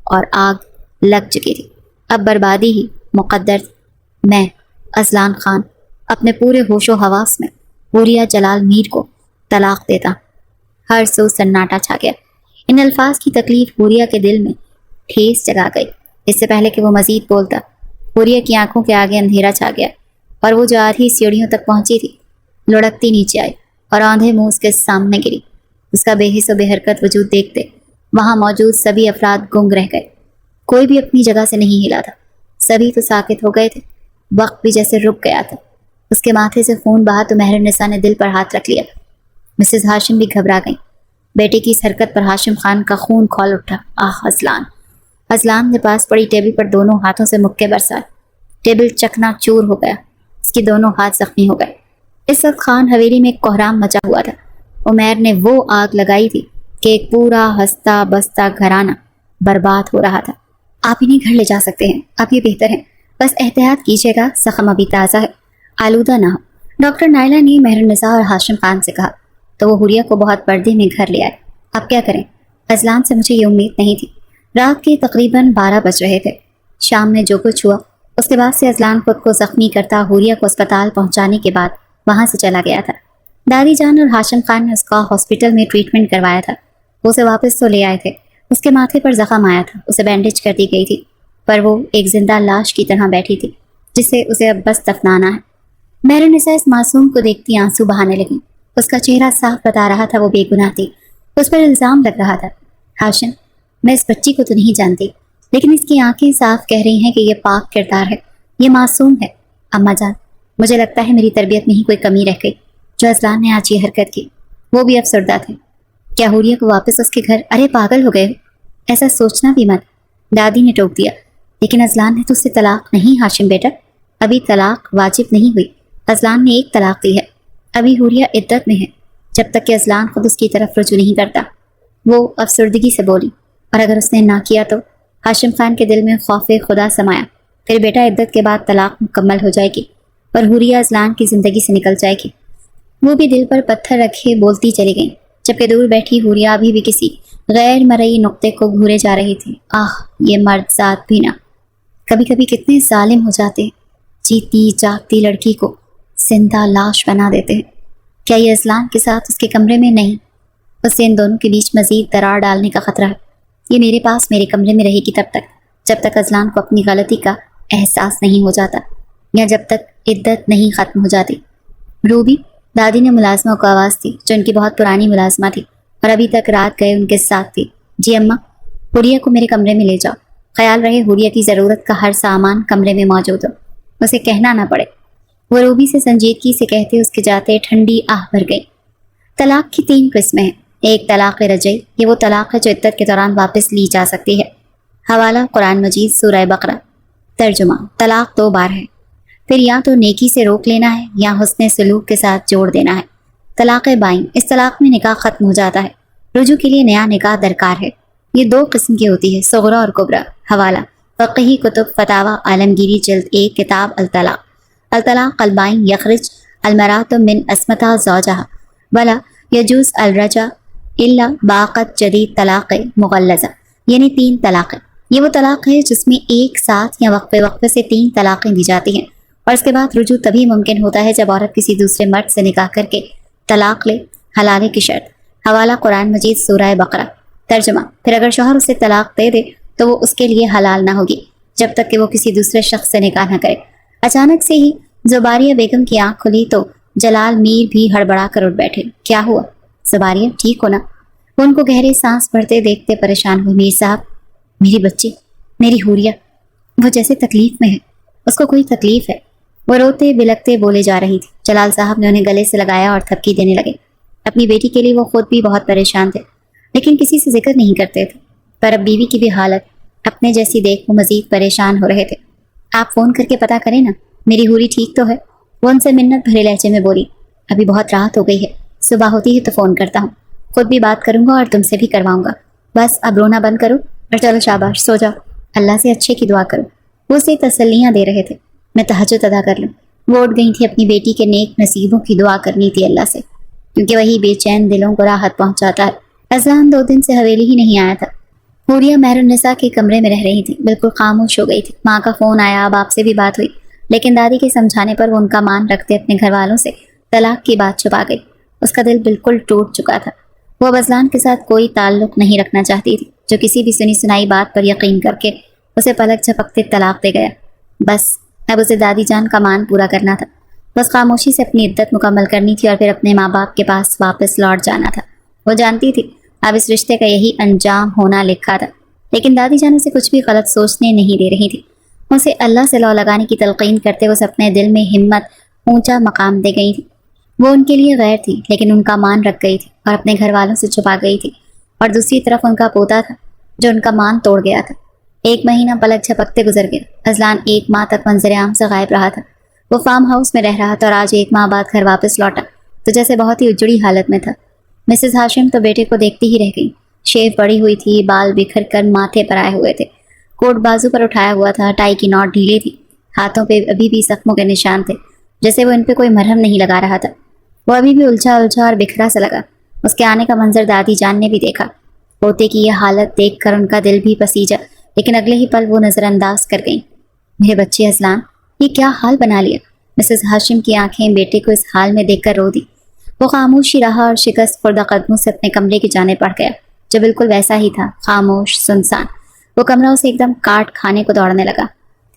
اور آگ لگ چکی تھی۔ اب بربادی ہی مقدر تھی۔ میں اذلان خان اپنے پورے ہوش و حواس میں حوریہ جلال میر کو طلاق دیتا۔ ہر سو سناٹا چھا گیا۔ ان الفاظ کی تکلیف حوریہ کے دل میں ٹھیس جگا گئی۔ اس سے پہلے کہ وہ مزید بولتا، حوریہ کی آنکھوں کے آگے اندھیرا چھا گیا، اور وہ جو آدھی سیڑھیوں تک پہنچی تھی لڑکتی نیچے آئی اور آندھے منہ اس کے سامنے گری۔ اس کا بے حس و بے حرکت وجود دیکھتے وہاں موجود سبھی افراد گنگ رہ گئے۔ کوئی بھی اپنی جگہ سے نہیں ہلا تھا، سبھی تو ساکت ہو گئے تھے۔ وقت بھی جیسے رک گیا تھا۔ اس کے ماتھے سے خون بہا تو مہر نساء نے دل پر ہاتھ رکھ لیا۔ مسز ہاشم بھی گھبرا گئیں۔ بیٹے کی اس حرکت پر ہاشم خان کا خون کھول اٹھا۔ آہ اذلان! اذلان نے پاس پڑی ٹیبل پر دونوں ہاتھوں سے مکے برسائے۔ ٹیبل چکنا چور ہو گیا، اس کے دونوں ہاتھ زخمی ہو گئے۔ اس وقت خان حویلی میں ایک کوہرام مچا ہوا تھا۔ عمیر نے وہ آگ لگائی تھی کہ ایک پورا ہستا بستا گھرانہ برباد ہو رہا تھا۔ آپ انہیں گھر لے جا سکتے ہیں، آپ یہ بہتر ہیں، بس احتیاط کیجیے گا، زخم ابھی تازہ ہے، آلودہ نہ ہو، ڈاکٹر نائلہ نے مہر نساء اور ہاشم خان سے کہا، تو وہ حوریہ کو بہت پردے میں گھر لے آئے۔ اب کیا کریں؟ اذلان سے مجھے یہ امید نہیں تھی۔ رات کے تقریباً 12 بج رہے تھے۔ شام میں جو کچھ ہوا اس کے بعد سے اذلان خود کو زخمی کرتا حوریہ کو اسپتال پہنچانے کے بعد وہاں سے چلا گیا تھا۔ دادی جان اور ہاشم خان نے اس کا ہاسپٹل میں ٹریٹمنٹ کروایا تھا۔ وہ اسے واپس تو لے آئے تھے، اس کے ماتھے پر زخم آیا تھا، اسے بینڈیج کر دی گئی تھی، پر وہ ایک زندہ لاش کی طرح بیٹھی تھی جسے اسے اب بس دفنانا ہے۔ مہر نساء اس معصوم کو دیکھتی آنسو بہانے لگیں۔ اس کا چہرہ صاف بتا رہا تھا وہ بے گناہ تھی۔ اس پر الزام لگ رہا تھا، ہاشم، میں اس بچی کو تو نہیں جانتی، لیکن اس کی آنکھیں صاف کہہ رہی ہیں کہ یہ پاک کردار ہے، یہ معصوم ہے۔ اماں جان، مجھے لگتا ہے میری تربیت میں ہی کوئی کمی رہ گئی جو اذلان نے آج یہ حرکت کی۔ وہ بھی افسردہ تھے۔ کیا حوریہ کو واپس اس کے گھر؟ ارے پاگل ہو گئے، ایسا سوچنا بھی مت، دادی نے ٹوک دیا۔ لیکن اذلان نے تو اس سے طلاق نہیں ہاشم بیٹا، ابھی طلاق واجب نہیں ہوئی، اذلان نے ایک طلاق دی ہے، ابھی حوریہ عدت میں ہے، جب تک کہ اذلان خود اس کی طرف رجوع نہیں کرتا۔ وہ افسردگی سے بولی، اور اگر اس نے نہ کیا تو؟ ہاشم خان کے دل میں خوف خدا سمایا۔ پھر بیٹا عدت کے بعد طلاق مکمل ہو جائے گی اور حوریہ اذلان کی زندگی سے نکل جائے گی۔ وہ بھی دل پر پتھر رکھے بولتی چلی گئیں، جبکہ دور بیٹھی حوریہ ابھی بھی کسی غیر مرئی نقطے کو گھورے جا رہی تھی۔ آہ، یہ مرد ذات بھی نہ کبھی کبھی کتنے ظالم ہو جاتے ہیں، جیتی جاگتی لڑکی کو زندہ لاش بنا دیتے ہیں۔ کیا یہ اذلان کے ساتھ اس کے کمرے میں نہیں؟ اس سے ان دونوں کے بیچ مزید درار ڈالنے کا خطرہ ہے۔ یہ میرے پاس میرے کمرے میں رہے گی تب تک جب تک اذلان کو اپنی غلطی کا احساس نہیں ہو جاتا، یا جب تک عدت نہیں ختم ہو جاتی۔ روبی، دادی نے ملازمہ کو آواز دی جو ان کی بہت پرانی ملازمہ تھی اور ابھی تک رات گئے ان کے ساتھ تھی۔ جی اماں، حوریہ کو میرے کمرے میں لے جاؤ، خیال رہے حوریہ کی ضرورت کا ہر سامان کمرے میں موجود ہو، اسے کہنا نہ پڑے۔ وہ روبی سے سنجیدگی سے کہتے اس کے جاتے ٹھنڈی آہ بھر گئی۔ طلاق کی 3 قسمیں ہیں۔ ایک طلاق رجعی، یہ وہ طلاق ہے جو عدت کے دوران واپس لی جا سکتی ہے۔ حوالہ قرآن مجید سورہ بقرہ۔ ترجمہ: طلاق 2 بار ہے، پھر یا تو نیکی سے روک لینا ہے یا حسن سلوک کے ساتھ جوڑ دینا ہے۔ طلاق بائن، اس طلاق میں نکاح ختم ہو جاتا ہے، رجوع کے لیے نیا نکاح درکار ہے۔ یہ 2 قسم کی ہوتی ہے، صغرا اور کبرا۔ حوالہ: فقہی کتب فتاوی عالمگیری جلد 1، کتاب الطلاق۔ الطلاق البائن یخرج المرأة من عصمتها زوجها ولا يجوز الرجعة الا باقت جدید طلاق مغلظہ، یعنی 3 طلاقیں۔ یہ وہ طلاق ہے جس میں ایک ساتھ یا وقفے وقفے سے 3 طلاقیں دی جاتی ہیں، اور اس کے بعد رجوع تبھی ممکن ہوتا ہے جب عورت کسی دوسرے مرد سے نکاح کر کے طلاق لے، حلالے کی شرط۔ حوالہ قرآن مجید سورہ بقرہ۔ ترجمہ: پھر اگر شوہر اسے طلاق دے دے تو وہ اس کے لیے حلال نہ ہوگی جب تک کہ وہ کسی دوسرے شخص سے نکاح نہ کرے۔ اچانک سے ہی زباریہ بیگم کی آنکھ کھلی تو جلال میر بھی ہڑبڑا کر اٹھ بیٹھے۔ کیا ہوا زباریہ، ٹھیک ہو نا؟ وہ ان کو گہرے سانس بھرتے دیکھتے پریشان ہوئے۔ میر صاحب، میری بچی، میری حوریہ، وہ جیسے تکلیف میں ہے، اس کو کوئی تکلیف ہے۔ وہ روتے بلکتے بولے جا رہی تھی۔ جلال صاحب نے انہیں گلے سے لگایا اور تھپکی دینے لگے۔ اپنی بیٹی کے لیے وہ خود بھی بہت پریشان تھے، لیکن کسی سے ذکر نہیں کرتے تھے۔ پر اب بیوی کی بھی حالت اپنے جیسی دیکھ وہ مزید پریشان ہو رہے تھے۔ آپ فون کر کے پتہ کریں نا، میری حوری ٹھیک تو ہے؟ وہ ان سے منت بھرے لہجے میں بولی۔ ابھی بہت رات ہو گئی ہے، صبح ہوتی ہے تو فون کرتا ہوں، خود بھی بات کروں گا اور تم سے بھی کرواؤں گا۔ بس اب رونا بند کرو اور چلو شاباش سو جاؤ، اللہ سے اچھے کی دعا کرو۔ وہ اسے تسلیاں دے رہے تھے۔ میں تہجد ادا کر لوں۔ وہ اٹھ گئی تھی، اپنی بیٹی کے نیک نصیبوں کی دعا کرنی تھی اللہ سے، کیونکہ وہی بے چین دلوں کو راحت پہنچاتا ہے۔ اذان 2 دن سے حویلی ہی نہیں آیا تھا۔ حوریہ مہر النساء کے کمرے میں رہ رہی تھی، بالکل خاموش ہو گئی تھی۔ ماں کا فون آیا، باپ سے بھی بات ہوئی، لیکن دادی کے سمجھانے پر وہ ان کا مان رکھتے اپنے گھر والوں سے طلاق کی بات چھپا گئی۔ اس کا دل بالکل ٹوٹ چکا تھا۔ وہ اب اذلان کے ساتھ کوئی تعلق نہیں رکھنا چاہتی تھی، جو کسی بھی سنی سنائی بات پر یقین کر کے اسے پلک جھپکتے طلاق دے گیا۔ بس اب اسے دادی جان کا مان پورا کرنا تھا، بس خاموشی سے اپنی عدت مکمل کرنی تھی اور پھر اپنے ماں باپ کے پاس واپس لوٹ جانا تھا۔ وہ جانتی تھی اب اس رشتے کا یہی انجام ہونا لکھا تھا، لیکن دادی جان اسے کچھ بھی غلط سوچنے نہیں دے رہی تھی۔ اسے اللہ سے لو لگانے کی تلقین کرتے اسے اپنے دل میں ہمت اونچا مقام دے گئی تھی۔ وہ ان کے لیے غیر تھی، لیکن ان کا مان رکھ گئی تھی اور اپنے گھر والوں سے چھپا گئی تھی، اور دوسری طرف ان کا پوتا تھا جو ان کا مان توڑ گیا تھا۔ 1 مہینہ پلک جھپکتے گزر گیا۔ اذلان 1 ماہ تک منظر عام سے غائب رہا تھا۔ وہ فارم ہاؤس میں رہ رہا تھا اور آج 1 ماہ بعد گھر واپس لوٹا تو جیسے بہت ہی اجڑی حالت میں تھا۔ مسز ہاشم تو بیٹے کو دیکھتی ہی رہ گئی۔ شیو پڑی ہوئی تھی، بال بکھر کر ماتھے پر آئے ہوئے تھے، کوٹ بازو پر اٹھایا ہوا تھا، ٹائی کی نوٹ ڈھیلی تھی، ہاتھوں پہ ابھی بھی زخموں کے نشان تھے، جیسے وہ ان پہ کوئی مرہم نہیں لگا رہا تھا۔ وہ ابھی بھی الجھا اور بکھرا سا لگا۔ اس کے آنے کا منظر دادی جان نے بھی دیکھا۔ پوتے کی یہ حالت دیکھ کر ان کا دل بھی پسیجا، لیکن اگلے ہی پل وہ نظر انداز کر گئیں۔ میرے بچے اذلان، یہ کیا حال بنا لیا؟ مسز ہاشم کی آنکھیں بیٹے کو اس حال میں دیکھ کر رو دی۔ وہ خاموشی رہا اور شکست خوردہ قدموں سے اپنے کمرے کی جانب بڑھ گیا، جو بالکل ویسا ہی تھا، خاموش، سنسان۔ وہ کمرہ اسے ایک دم کاٹ کھانے کو دوڑنے لگا۔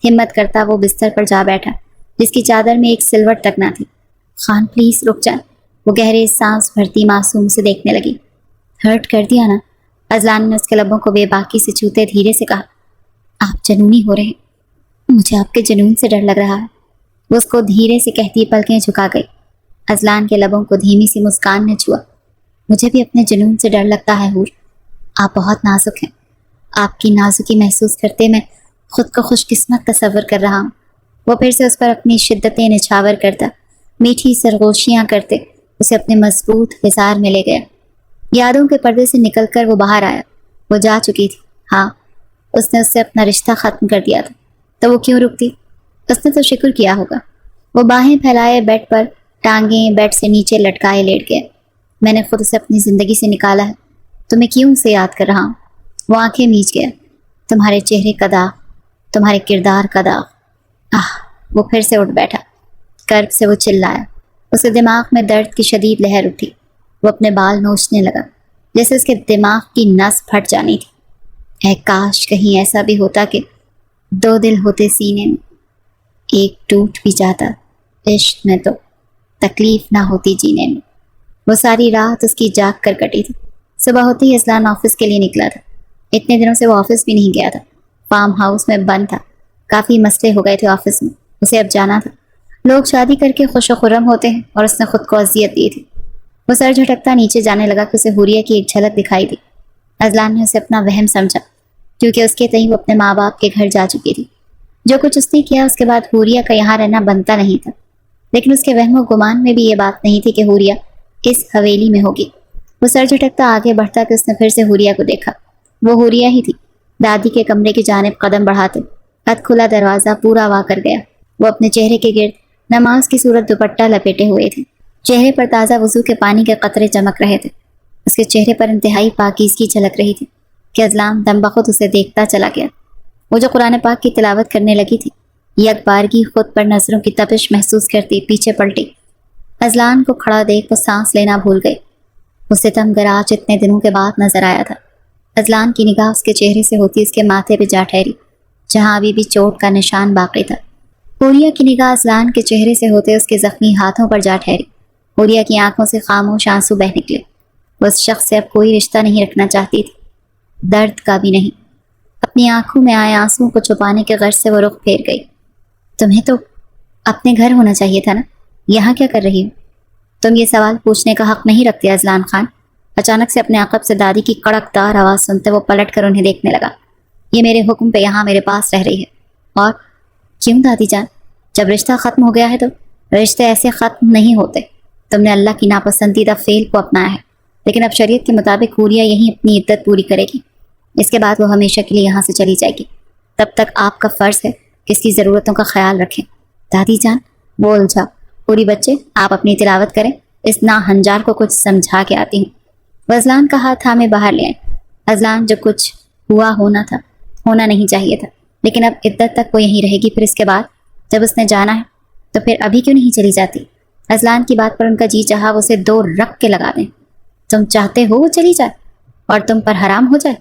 ہمت کرتا وہ بستر پر جا بیٹھا، جس کی چادر میں ایک سلوٹ تک نہ تھی۔ خان پلیز رک جا، وہ گہرے سانس بھرتی معصوم سے دیکھنے لگی۔ ہرٹ کر دیا نا؟ اذلان نے اس کے لبوں کو بے باکی سے چھوتے دھیرے سے کہا۔ آپ جنونی ہو رہے ہیں، مجھے آپ کے جنون سے ڈر لگ رہا ہے، وہ اس کو دھیرے سے کہتی پلکیں جھکا گئی۔ اذلان کے لبوں کو دھیمی سی مسکان نے چھوا۔ مجھے بھی اپنے جنون سے ڈر لگتا ہے حور، آپ بہت نازک ہیں، آپ کی نازکی محسوس کرتے میں خود کو خوش قسمت تصور کر رہا ہوں۔ وہ پھر سے اس پر اپنی شدتیں نچھاور کرتا، میٹھی سرگوشیاں کرتے اسے اپنے مضبوط حصار میں لے گیا۔ یادوں کے پردے سے نکل کر وہ باہر آیا۔ وہ جا چکی تھی، ہاں، اس نے اس سے اپنا رشتہ ختم کر دیا تھا، تو وہ کیوں رکتی؟ اس نے تو شکر کیا ہوگا۔ وہ باہیں پھیلائے بیڈ پر، ٹانگیں بیڈ سے نیچے لٹکائے لیٹ گیا۔ میں نے خود اسے اپنی زندگی سے نکالا ہے، تو میں کیوں اسے یاد کر رہا ہوں؟ وہ آنکھیں میچ گیا۔ تمہارے چہرے کا داغ، تمہارے کردار کا داغ۔ وہ پھر سے اٹھ بیٹھا، کرب سے وہ چلایا۔ اس کے دماغ میں درد کی شدید لہر اٹھی۔ وہ اپنے بال نوچنے لگا، جیسے اس کے دماغ کی نس پھٹ جانی تھی۔ اے کاش کہیں ایسا بھی ہوتا کہ 2 دل ہوتے سینے میں، ایک ٹوٹ بھی جاتا عشق میں تو تکلیف نہ ہوتی جینے میں۔ وہ ساری رات اس کی جاگ کر کٹی تھی۔ صبح ہوتے ہی اذلان آفس کے لیے نکلا تھا۔ اتنے دنوں سے وہ آفس بھی نہیں گیا تھا، فارم ہاؤس میں بند تھا، کافی مسئلے ہو گئے تھے آفس میں، اسے اب جانا تھا۔ لوگ شادی کر کے خوش و خرم ہوتے ہیں اور اس نے خود کو اذیت دی تھی۔ وہ سر جھٹکتا نیچے جانے لگا کہ اسے حوریہ کی ایک جھلک دکھائی دی۔ اذلان نے اسے اپنا وہم سمجھا، کیونکہ اس کے تئیں وہ اپنے ماں باپ کے گھر جا چکی تھی۔ جو کچھ اس نے کیا اس کے بعد حوریہ کا یہاں رہنا بنتا نہیں تھا، لیکن اس کے وہم و گمان میں بھی یہ بات نہیں تھی کہ حوریہ اس حویلی میں ہوگی۔ وہ سر جھٹکتا آگے بڑھتا کہ اس نے پھر سے حوریہ کو دیکھا۔ وہ حوریہ ہی تھی، دادی کے کمرے کی جانب قدم بڑھاتے حد کھلا دروازہ پورا وا کر گیا۔ وہ اپنے چہرے کے گرد نماز کی صورت دوپٹہ لپیٹے ہوئے تھے، چہرے پر تازہ وضو کے پانی کے قطرے چمک رہے تھے۔ اس کے چہرے پر انتہائی پاکیزگی جھلک رہی تھی کہ اذلان دم بخود اسے دیکھتا چلا گیا۔ وہ جو قرآن پاک کی تلاوت کرنے لگی تھی، یک بارگی خود پر نظروں کی تپش محسوس کرتی پیچھے پلٹی۔ اذلان کو کھڑا دیکھ وہ سانس لینا بھول گئی۔ وہ ستم گر آج اتنے دنوں کے بعد نظر آیا تھا۔ اذلان کی نگاہ اس کے چہرے سے ہوتی اس کے ماتھے پہ جا ٹھہری، جہاں ابھی بھی چوٹ کا نشان باقی تھا۔ حوریہ کی نگاہ اذلان کے چہرے سے ہوتے اس کے زخمی ہاتھوں پر جا ٹھہری۔ حوریہ کی آنکھوں سے خاموش آنسو بہہ نکلے۔ وہ اس شخص سے اب کوئی رشتہ نہیں رکھنا چاہتی تھی، درد کا بھی نہیں۔ اپنی آنکھوں میں آئے آنسوؤں کو چھپانے کے غرض سے وہ رخ پھیر گئی۔ تمہیں تو اپنے گھر ہونا چاہیے تھا نا، یہاں کیا کر رہی ہو؟ تم یہ سوال پوچھنے کا حق نہیں رکھتے اذلان خان۔ اچانک سے اپنے عقب سے دادی کی کڑکدار آواز سنتے وہ پلٹ کر انہیں دیکھنے لگا۔ یہ میرے حکم پہ یہاں میرے پاس رہ رہی ہے۔ اور کیوں دادی جان؟ جب رشتہ ختم ہو گیا ہے تو رشتے ایسے ختم نہیں ہوتے۔ تم نے اللہ کی ناپسندیدہ فعل کو اپنایا ہے، لیکن اب شریعت کے مطابق حوریہ یہیں اپنی عدت پوری کرے گی۔ اس کے بعد وہ ہمیشہ کے لیے یہاں سے چلی جائے گی۔ تب تک آپ کا فرض ہے کہ اس کی ضرورتوں کا خیال رکھیں۔ دادی جان بول جا، پوری بچے آپ اپنی تلاوت کریں، اس ناہنجار کو کچھ سمجھا کے آتی ہوں۔ وہ اذلان کا ہاتھ تھامے باہر لے آئے۔ اذلان جو کچھ ہوا ہونا تھا، ہونا نہیں چاہیے تھا، لیکن اب عدت تک وہ یہیں رہے گی، پھر اس کے بعد جب اس نے جانا ہے تو پھر ابھی کیوں نہیں چلی جاتی؟ اذلان کی بات پر ان کا جی چاہا وہ اسے دو رکھ کے لگا دیں۔ تم چاہتے ہو وہ چلی جائے اور تم پر حرام ہو جائے؟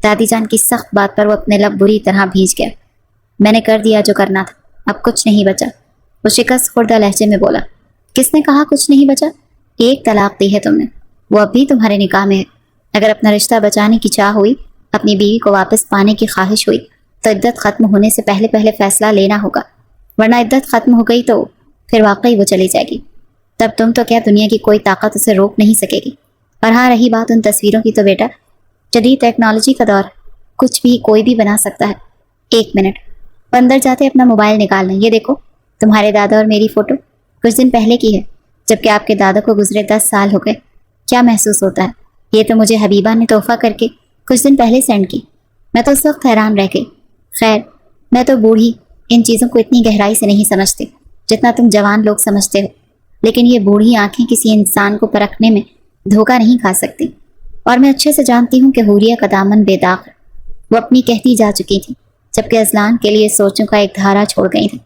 دادی جان کی سخت بات پر وہ اپنے لب بری طرح بھیج گیا۔ میں نے کر دیا جو کرنا تھا، اب کچھ نہیں بچا، وہ شکست خوردہ لہجے میں بولا۔ کس نے کہا کچھ نہیں بچا؟ ایک طلاق دی ہے تم نے، وہ اب بھی تمہارے نکاح میں ہے۔ اگر اپنا رشتہ بچانے کی چاہ ہوئی، اپنی بیوی کو واپس پانے کی خواہش ہوئی تو عدت ختم ہونے سے پہلے پہلے فیصلہ لینا ہوگا، ورنہ عدت ختم ہو گئی تو پھر واقعی وہ چلی جائے گی۔ تب تم تو کیا دنیا کی کوئی طاقت اسے روک نہیں سکے گی۔ اور ہاں رہی بات ان تصویروں کی، تو بیٹا جدید ٹیکنالوجی کا دور، کچھ بھی کوئی بھی بنا سکتا ہے۔ ایک منٹ، وہ اندر جاتے اپنا موبائل نکال لیں۔ یہ دیکھو تمہارے دادا اور میری فوٹو کچھ دن پہلے کی ہے، جبکہ آپ کے دادا کو گزرے 10 سال ہو گئے۔ کیا محسوس ہوتا ہے؟ یہ تو مجھے حبیبہ نے تحفہ کر کے کچھ دن پہلے سینڈ کی۔ میں تو اس وقت حیران رہ گئی۔ خیر، میں تو بوڑھی ان چیزوں کو اتنی گہرائی سے نہیں سمجھتی جتنا تم جوان لوگ سمجھتے ہو، لیکن یہ بوڑھی آنکھیں کسی انسان کو پرکھنے میں دھوکہ نہیں کھا سکتی، اور میں اچھے سے جانتی ہوں کہ حوریہ کا دامن بے داغ ہے۔ وہ اپنی کہتی جا چکی تھی، جبکہ اذلان کے لیے سوچوں کا ایک دھارا چھوڑ گئی تھی۔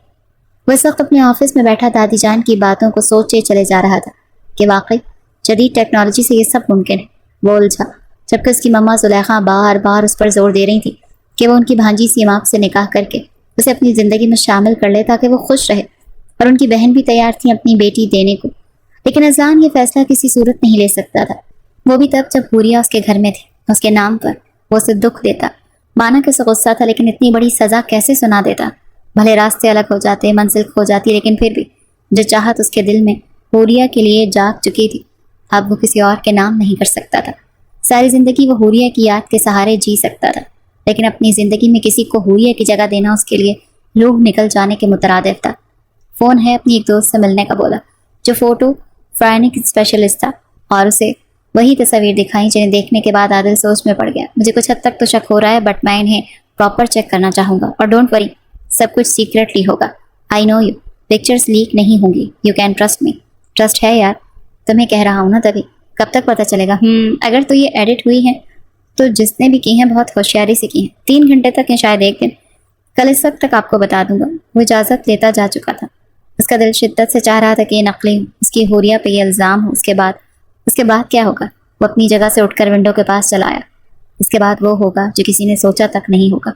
وہ اس وقت اپنے آفس میں بیٹھا دادی جان کی باتوں کو سوچے چلے جا رہا تھا کہ واقعی جدید ٹیکنالوجی سے یہ سب ممکن ہے۔ بول جا، جبکہ اس کی مما زلیخا بار بار اس پر زور دے رہی تھی کہ وہ ان کی بھانجی سیماب سے نکاح کر کے اسے اپنی زندگی میں شامل کر لے تاکہ وہ خوش رہے، اور ان کی بہن بھی تیار تھی اپنی بیٹی دینے کو۔ لیکن اذلان یہ فیصلہ کسی صورت نہیں لے سکتا تھا، وہ بھی تب جب حوریہ اس کے گھر میں تھی۔ اس کے نام پر وہ اسے دکھ دیتا، مانا کہ اسے غصہ تھا، لیکن اتنی بڑی سزا کیسے سنا دیتا؟ بھلے راستے الگ ہو جاتے، منزل کھو جاتی، لیکن پھر بھی جو چاہت اس کے دل میں حوریہ کے لیے جاگ چکی تھی، اب وہ کسی اور کے نام نہیں کر سکتا تھا۔ ساری زندگی وہ حوریہ کی یاد کے سہارے جی سکتا تھا، لیکن اپنی زندگی میں کسی کو حوریہ کی جگہ دینا اس کے لیے روح نکل جانے کے مترادف تھا۔ فون ہے اپنی ایک دوست سے ملنے کا بولا، جو فوٹو فرینک اسپیشلسٹ تھا، اور اسے وہی تصاویر دکھائیں جنہیں دیکھنے کے بعد عادل سوچ میں پڑ گیا۔ مجھے کچھ حد تک تو شک ہو رہا ہے، بٹ میں انہیں پراپر چیک کرنا چاہوں گا، اور ڈونٹ وری، سب کچھ سیکرٹلی ہوگا۔ آئی نو یو، پکچرز لیک نہیں ہوں گی، you can trust me. Trust ہے یار، تمہیں کہہ رہا ہوں نا تبھی۔ کب تک پتہ چلے گا؟ اگر تو یہ ایڈٹ ہوئی ہے تو جس نے بھی کی ہیں بہت ہوشیاری سے کی ہیں، 3 گھنٹے تک یا شاید 1 دن، کل اس وقت تک آپ کو بتا دوں گا۔ وہ اجازت لیتا جا چکا تھا۔ اس کا دل شدت سے چاہ رہا تھا کہ یہ نقلی ہو، اس کی حوریہ پہ یہ الزام ہو۔ اس کے بعد کیا ہوگا؟ وہ اپنی جگہ سے اٹھ کر ونڈو کے پاس چلا آیا۔ اس کے بعد وہ ہوگا جو کسی نے سوچا تک نہیں ہوگا۔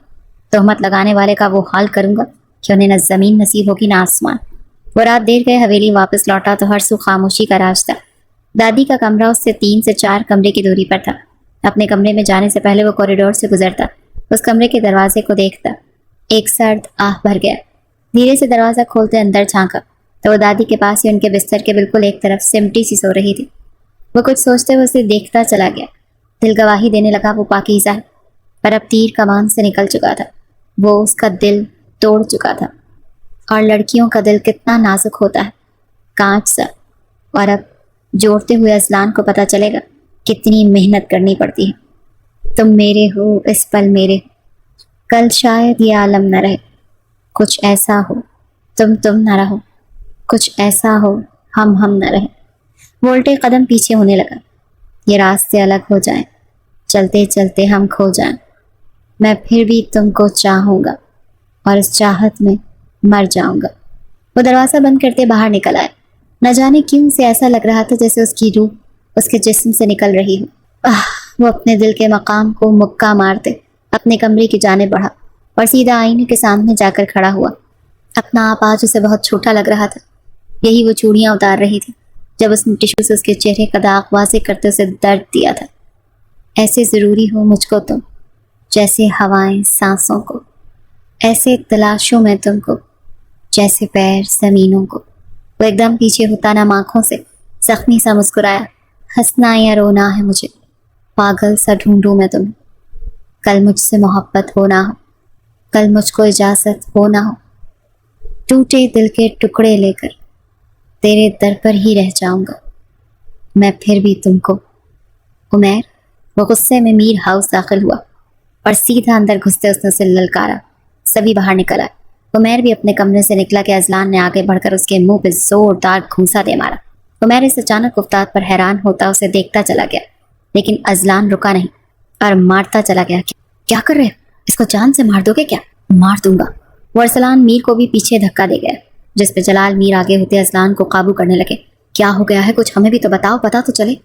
تہمت لگانے والے کا وہ حال کروں گا کہ انہیں نہ زمین نصیب ہوگی نہ آسمان۔ وہ رات دیر گئے حویلی واپس لوٹا تو ہر سو خاموشی کا راج تھا۔ دادی کا کمرہ اس سے 3 سے 4 کمرے کی دوری پر تھا۔ اپنے کمرے میں جانے سے پہلے وہ کوریڈور سے گزرتا، اس کمرے کے دروازے کو دیکھتا، ایک سرد آہ بھر گیا۔ دھیرے سے دروازہ کھولتے اندر جھانکا تو وہ دادی کے پاس ہی ان کے بستر کے بالکل ایک طرف سمٹی سی سو رہی تھی۔ وہ کچھ سوچتے ہوئے اسے دیکھتا چلا گیا۔ دل گواہی دینے لگا وہ پاکیزہ ہے، پر اب تیر کمان سے نکل چکا تھا۔ وہ اس کا دل توڑ چکا تھا، اور لڑکیوں کا دل کتنا نازک ہوتا ہے، کانچ سا، اور اب جوڑتے ہوئے اذلان کو پتہ چلے گا کتنی محنت کرنی پڑتی ہے۔ تم میرے ہو اس پل میرے، کل شاید یہ عالم نہ رہے، کچھ ایسا ہو تم نہ رہو، کچھ ایسا ہو ہم نہ رہے۔ وہ الٹے قدم پیچھے ہونے لگا۔ یہ راستے الگ ہو جائیں، چلتے چلتے ہم کھو جائیں، میں پھر بھی تم کو چاہوں گا، اور اس چاہت میں مر جاؤں گا۔ وہ دروازہ بند کرتے باہر نکل آئے۔ نہ جانے کیوں سے ایسا لگ رہا تھا جیسے اس کی روح اس کے جسم سے نکل رہی ہو۔ وہ اپنے دل کے مقام کو مکہ مارتے اپنے کمرے کی جانب بڑھا اور سیدھا آئینے کے سامنے جا کر کھڑا ہوا۔ اپنا آپ آج اسے بہت چھوٹا لگ رہا تھا۔ یہی وہ چوڑیاں اتار رہی تھی جب اس نے ٹشو سے اس کے چہرے کا داغ واضح کرتے اسے درد دیا تھا۔ ایسے ضروری ہو مجھ کو تم، جیسے ہوائیں سانسوں کو، ایسے تلاشوں میں تم کو جیسے پیر زمینوں کو۔ وہ ایک دم پیچھے ہوتا نم آنکھوں سے زخمی سا مسکرایا۔ ہنسنا یا رونا ہے مجھے، پاگل سا ڈھونڈوں میں تمہیں، کل مجھ سے محبت ہو نہ ہو، کل مجھ کو اجازت ہو نہ ہو، ٹوٹے دل کے ٹکڑے لے کر تیرے در پر ہی رہ جاؤں گا میں پھر بھی تم کو۔ عمیر، وہ غصے میں میر ہاؤس داخل ہوا اور سیدھا اندر گھستے اس نے اسے للکارا۔ سبھی باہر نکل آئے۔ عمیر بھی اپنے کمرے سے نکلا کہ اذلان نے آگے بڑھ کر اس کے منہ پہ زوردار گھونسا دے مارا۔ عمیر اس اچانک افتاد پر حیران ہوتا اسے دیکھتا چلا گیا، لیکن اذلان رکا نہیں اور مارتا چلا گیا۔ کیا کر رہے ہو؟ اس کو جان سے مار دو گے کیا؟ مار دوں گا۔ وہ ارسلان میر کو بھی پیچھے دھکا دے گیا، جس پہ جلال میر آگے ہوتے اذلان کو قابو کرنے لگے۔ کیا ہو گیا ہے؟ کچھ ہمیں بھی تو بتاؤ، پتا تو چلے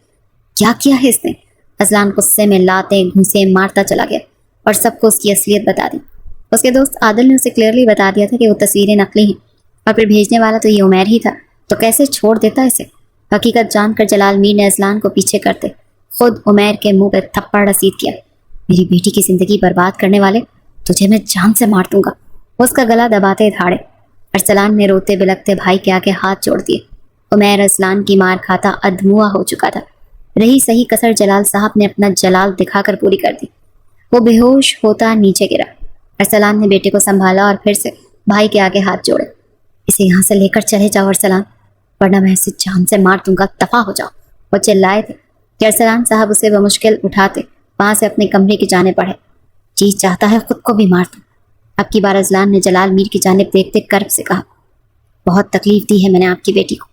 کیا کیا ہے اس نے۔ اذلان غصے میں لاتے گھوسے مارتا چلا گیا اور سب کو اس کی اصلیت بتا دی۔ اس کے دوست عادل نے اسے کلیئرلی بتا دیا تھا کہ وہ تصویریں نقلی ہیں، اور پھر بھیجنے والا تو یہ عمیر ہی تھا، تو کیسے چھوڑ دیتا اسے۔ حقیقت جان کر جلال میر نے اذلان کو پیچھے کرتے خود عمیر کے منہ پہ تھپڑ رسید کیا۔ میری بیٹی کی زندگی برباد کرنے والے، تجھے میں جان سے مار دوں گا۔ وہ اس کا گلا دباتے دھاڑے۔ ارسلان نے روتے بلکتے بھائی کے آگے ہاتھ جوڑ دیے۔ عمیر اذلان کی مار کھاتا ادھموا ہو چکا تھا۔ رہی صحیح کسر جلال صاحب نے اپنا جلال دکھا کر پوری کر دی۔ وہ بے ہوش ہوتا نیچے گرا۔ ارسلان نے بیٹے کو سنبھالا اور پھر سے بھائی کے آگے ہاتھ جوڑے۔ اسے یہاں سے لے کر چلے جاؤ ارسلان، ورنہ میں اسے جان سے مار دوں گا، دفع ہو جاؤ۔ وہ چلائے تھے کہ ارسلان صاحب اسے بمشکل اٹھاتے وہاں سے اپنے کمرے کی جانب بڑھے۔ جی چاہتا ہے خود کو بھی مار دوں۔ اب کی بار اذلان نے جلال میر کی جانب دیکھتے کرب سے کہا، بہت تکلیف دی ہے میں نے آپ کی بیٹی کو،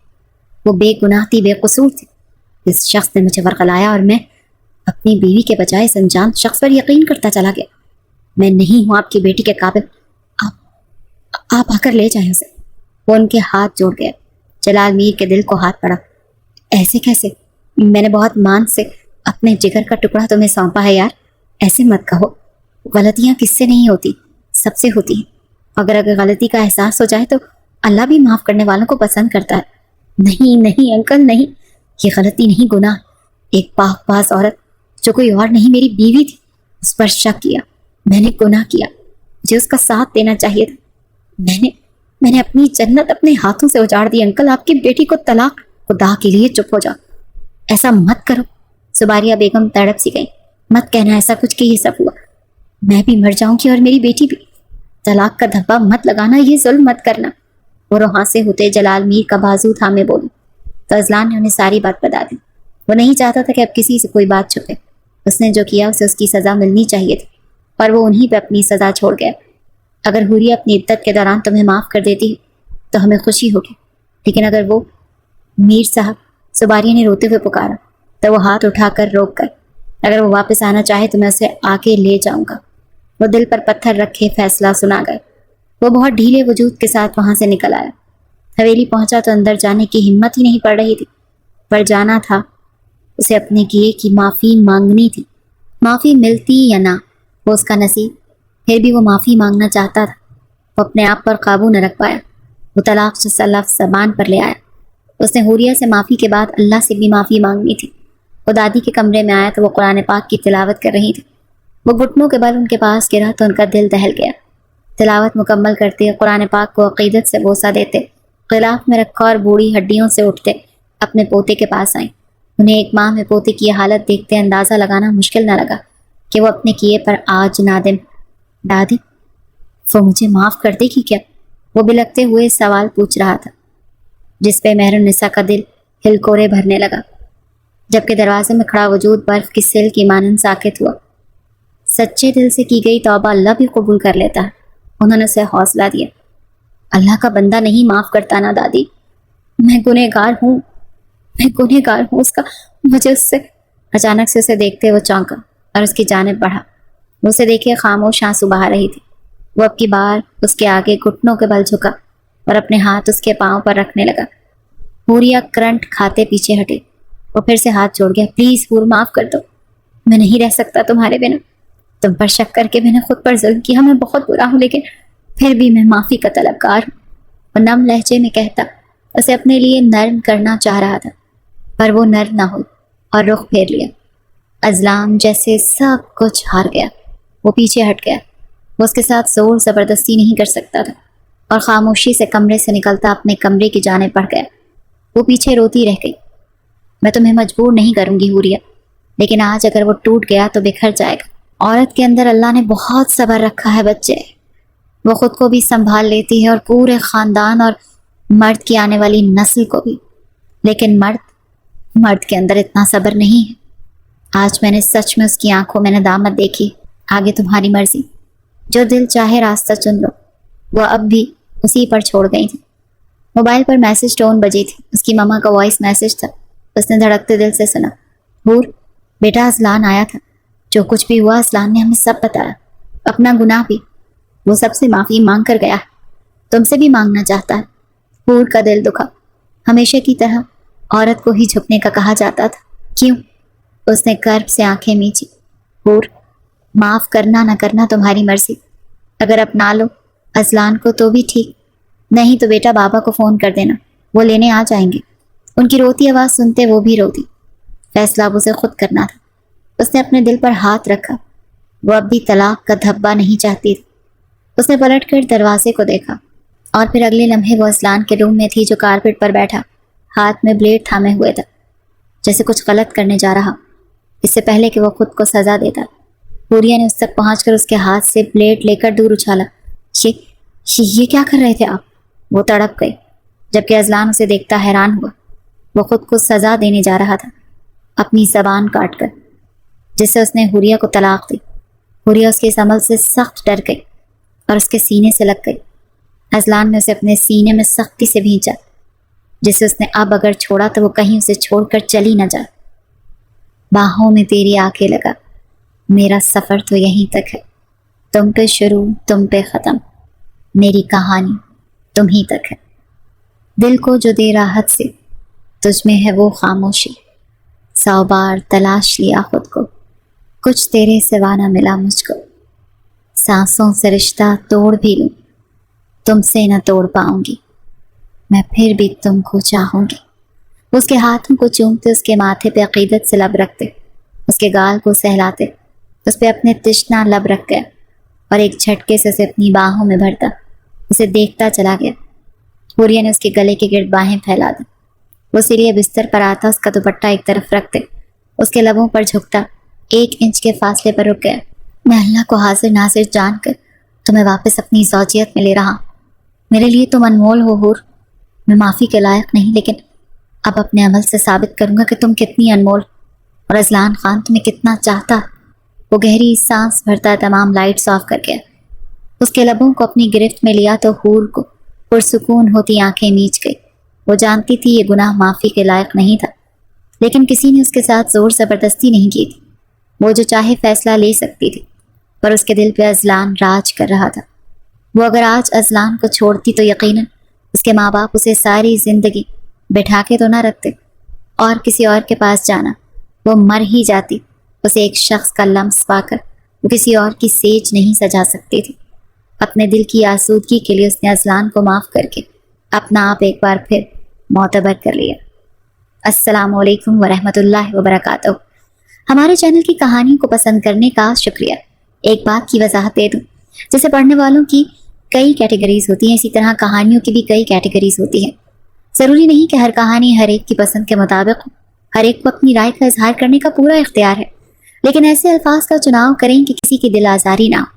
وہ بے گناہ تھی، بے قصور تھی۔ اس شخص نے مجھے ورغلایا اور میں اپنی بیوی کے بجائے اس انجان شخص پر یقین کرتا چلا گیا۔ میں نہیں ہوں آپ کی بیٹی کے قابل، آپ آ کر لے جائیں اسے۔ وہ ان کے ہاتھ جوڑ گیا۔ جلال میر کے دل کو ہاتھ پڑا۔ ایسے کیسے؟ میں نے بہت مان سے اپنے جگر کا ٹکڑا تمہیں سونپا ہے یار، ایسے مت کہو۔ غلطیاں کس سے نہیں ہوتی، سب سے ہوتی ہیں۔ اگر غلطی کا احساس ہو جائے تو اللہ بھی معاف کرنے والوں کو پسند کرتا ہے۔ نہیں نہیں انکل نہیں، یہ غلطی نہیں، گناہ۔ ایک پاک باز عورت جو کوئی اور نہیں میری بیوی تھی، اس پر شک کیا، میں نے گناہ کیا، مجھے اس کا ساتھ دینا چاہیے تھا۔ میں نے اپنی جنت اپنے ہاتھوں سے اجاڑ دی۔ انکل آپ کی بیٹی کو طلاق، خدا کے لیے چپ ہو جاؤ، ایسا مت کرو۔ زباریہ بیگم تڑپ سی گئی۔ مت کہنا ایسا کچھ کہ یہ سب ہوا، میں بھی مر جاؤں گی اور میری بیٹی بھی۔ طلاق کا دھبا مت لگانا، یہ ظلم مت کرنا۔ وہ روحاں سے ہوتے جلال میر کا بازو تھامے بولی تو اذلان نے انہیں ساری بات بتا دی۔ وہ نہیں چاہتا تھا کہ اب کسی سے کوئی بات چھپے۔ اس نے جو کیا اسے اس کی سزا ملنی چاہیے تھی، اور وہ انہی پہ اپنی سزا چھوڑ گیا۔ اگر حوریہ اپنی عدت کے دوران تمہیں معاف کر دیتی تو ہمیں خوشی ہوگی، لیکن اگر وہ… میر صاحب، زباریہ نے روتے ہوئے پکارا تو وہ ہاتھ اٹھا کر روک کر، اگر وہ واپس آنا چاہے تو میں اسے آگے لے جاؤں گا۔ وہ دل پر پتھر رکھے فیصلہ سنا گئے۔ وہ بہت ڈھیلے وجود کے ساتھ وہاں سے نکل آیا۔ حویلی پہنچا تو اندر جانے کی ہمت ہی نہیں پڑ رہی تھی، پر جانا تھا، اسے اپنے کیے کی معافی مانگنی تھی۔ معافی ملتی یا نہ وہ اس کا نصیب، پھر بھی وہ معافی مانگنا چاہتا تھا۔ وہ اپنے آپ پر قابو نہ رکھ پایا۔ وہ طلاق جیسا لفظ زبان پر لے آیا۔ اس نے حوریہ سے معافی کے بعد اللہ سے بھی معافی مانگنی تھی۔ وہ دادی کے کمرے میں آیا تو وہ قرآن پاک کی تلاوت کر رہی تھی۔ وہ گھٹنوں کے بل ان کے پاس گرا تو ان کا دل دہل گیا۔ تلاوت مکمل کرتے، قرآن پاک کو عقیدت سے بوسہ دیتے، غلاف میں رکھا اور بوڑھی ہڈیوں سے اٹھتے اپنے پوتے کے پاس آئیں۔ انہیں ایک ماہ میں پوتے کی حالت دیکھتے اندازہ لگانا مشکل نہ لگا کہ وہ اپنے کیے پر آج نادم۔ دادی، وہ مجھے معاف کر دے گی کیا؟ وہ بلکتے ہوئے سوال پوچھ رہا تھا، جس پہ مہر النساء کا دل ہلکورے بھرنے لگا، جبکہ دروازے میں کھڑا وجود برف کی سیل کی مانند ساکت ہوا۔ سچے دل سے کی گئی توبہ اللہ بھی قبول کر لیتا ہے، انہوں نے اسے حوصلہ دیا۔ اللہ کا بندہ نہیں معاف کرتا نا دادی، میں گنہگار ہوں اس کا، مجھے اس سے… اچانک سے اسے دیکھتے وہ چونکا اور اس کی جانب بڑھا۔ وہ اسے دیکھے خاموش آنسو بہا رہی تھی۔ وہ اب کی بار اس کے آگے گھٹنوں کے بل جھکا اور اپنے ہاتھ اس کے پاؤں پر رکھنے لگا۔ حوریہ کرنٹ کھاتے پیچھے ہٹے۔ وہ پھر سے ہاتھ جوڑ گیا۔ پلیز حور، معاف کر دو، میں نہیں رہ سکتا تمہارے بنا۔ تم پر شک کر کے میں نے خود پر ظلم کیا، میں بہت برا ہوں، لیکن پھر بھی میں معافی کا طلبگار ہوں۔ وہ نم لہجے میں کہتا اسے اپنے لیے نرم کرنا چاہ رہا تھا، پر وہ نرم نہ ہوئی اور رخ پھیر لیا۔ اذلان جیسے سب کچھ ہار گیا۔ وہ پیچھے ہٹ گیا۔ وہ اس کے ساتھ زور زبردستی نہیں کر سکتا تھا اور خاموشی سے کمرے سے نکلتا اپنے کمرے کی جانب بڑھ گیا۔ وہ پیچھے روتی رہ گئی۔ میں تمہیں مجبور نہیں کروں گی حوریہ، لیکن آج اگر وہ ٹوٹ گیا تو بکھر جائے گا۔ عورت کے اندر اللہ نے بہت صبر رکھا ہے بچے، وہ خود کو بھی سنبھال لیتی ہے اور پورے خاندان اور مرد کی آنے والی نسل کو بھی، لیکن مرد کے اندر اتنا صبر نہیں ہے۔ آج میں نے سچ میں اس کی آنکھوں میں ندامت دیکھی۔ آگے تمہاری مرضی، جو دل چاہے راستہ چن لو۔ وہ اب بھی اسی پر چھوڑ گئی تھی۔ موبائل پر میسج ٹون بجی تھی، اس کی ماما کا وائس میسج تھا۔ اس نے دھڑکتے دل سے سنا، حور بیٹا اذلان آیا تھا، جو کچھ بھی ہوا اذلان نے ہمیں سب بتایا، اپنا گناہ بھی، وہ سب سے معافی مانگ کر گیا ہے، تم سے بھی مانگنا چاہتا ہے۔ حور کا دل دکھا، ہمیشہ کی طرح عورت کو ہی جھکنے کا کہا جاتا تھا، کیوں؟ اس نے کرب سے آنکھیں میچی۔ حور معاف کرنا نہ کرنا تمہاری مرضی، اگر اپنا لو اذلان کو تو بھی ٹھیک، نہیں تو بیٹا بابا کو فون کر دینا، وہ لینے آ جائیں گے۔ ان کی روتی آواز سنتے وہ بھی روتی۔ فیصلہ اب اسے خود کرنا تھا۔ اس نے اپنے دل پر ہاتھ رکھا، وہ اب بھی طلاق کا دھبا نہیں چاہتی تھی۔ اس نے پلٹ کر دروازے کو دیکھا اور پھر اگلے لمحے وہ اذلان کے روم میں تھی، جو کارپٹ پر بیٹھا ہاتھ میں بلیڈ تھامے ہوئے تھا، جیسے کچھ غلط کرنے جا رہا، اس سے پہلے کہ وہ خود کو سزا دیتا۔ حوریہ نے اس تک پہنچ کر اس کے ہاتھ سے بلیڈ لے کر دور اچھالا۔ یہ کیا کر رہے تھے آپ؟ وہ تڑپ گئی، جبکہ اذلان اسے دیکھتا حیران ہوا۔ وہ خود کو سزا دینے جا رہا تھا، اپنی زبان کاٹ کر، جس سے اس نے حوریہ کو طلاق دی۔ حوریہ اس کے اس عمل سے سخت ڈر گئی اور اس کے سینے سے لگ گئی۔ اذلان نے اسے اپنے سینے میں سختی سے بھینچا، جس سے اس نے اب اگر چھوڑا تو وہ کہیں اسے چھوڑ کر چلی نہ جائے۔ باہوں میں تیری آ کے لگا، میرا سفر تو یہیں تک ہے، تم پہ شروع تم پہ ختم، میری کہانی تم ہی تک ہے۔ دل کو جو دے راحت سے، تجھ میں ہے وہ خاموشی، 100 بار تلاش لیا خود کو، کچھ تیرے سوا نہ ملا مجھ کو۔ سانسوں سے رشتہ توڑ بھی لوں، تم سے نہ توڑ پاؤں گی، میں پھر بھی تم کو چاہوں گی۔ اس کے ہاتھوں کو چومتے، اس کے ماتھے پہ عقیدت سے لب رکھتے، اس کے گال کو سہلاتے، اس پہ اپنے تشنا لب رکھ گیا اور ایک جھٹکے سے اسے اپنی باہوں میں بھرتا، اسے دیکھتا چلا گیا۔ حوریہ نے اس کے گلے کے گرد باہیں پھیلا دی۔ وہ سیڑھے بستر پر آتا، اس کا دوپٹہ ایک طرف رکھتے، اس کے لبوں پر جھکتا، 1 انچ کے فاصلے پر رک گیا۔ میں اللہ کو حاضر ناظر جان کر تمہیں واپس اپنی زوجیت میں لے رہا ہوں۔ میرے لیے تم انمول ہو حور، میں معافی کے لائق نہیں، لیکن اب اپنے عمل سے ثابت کروں گا کہ تم کتنی انمول، اور اذلان خان تمہیں کتنا چاہتا۔ وہ گہری سانس بھرتا تمام لائٹس آف کر گیا۔ اس کے لبوں کو اپنی گرفت میں لیا تو حور کو پرسکون ہوتی آنکھیں میچ گئی۔ وہ جانتی تھی یہ گناہ معافی کے لائق نہیں تھا، لیکن کسی نے اس کے ساتھ زور زبردستی نہیں کی تھی۔ وہ جو چاہے فیصلہ لے سکتی تھی، پر اس کے دل پہ اذلان راج کر رہا تھا۔ وہ اگر آج اذلان کو چھوڑتی تو یقیناً اس کے ماں باپ اسے ساری زندگی بٹھا کے تو نہ رکھتے، اور کسی اور کے پاس جانا، وہ مر ہی جاتی۔ اسے ایک شخص کا لمس پا کر وہ کسی اور کی سیج نہیں سجا سکتی تھی۔ اپنے دل کی آسودگی کے لیے اس نے اذلان کو معاف کر کے اپنا آپ ایک بار پھر معتبر کر لیا۔ السلام علیکم ورحمۃ اللہ وبرکاتہ۔ ہمارے چینل کی کہانی کو پسند کرنے کا شکریہ۔ ایک بات کی وضاحت دے دوں، جیسے پڑھنے والوں کی کئی کیٹیگریز ہوتی ہیں، اسی طرح کہانیوں کی بھی کئی کیٹیگریز ہوتی ہیں۔ ضروری نہیں کہ ہر کہانی ہر ایک کی پسند کے مطابق ہو، ہر ایک کو اپنی رائے کا اظہار کرنے کا پورا اختیار ہے، لیکن ایسے الفاظ کا چناؤ کریں کہ کسی کی دل آزاری نہ ہو۔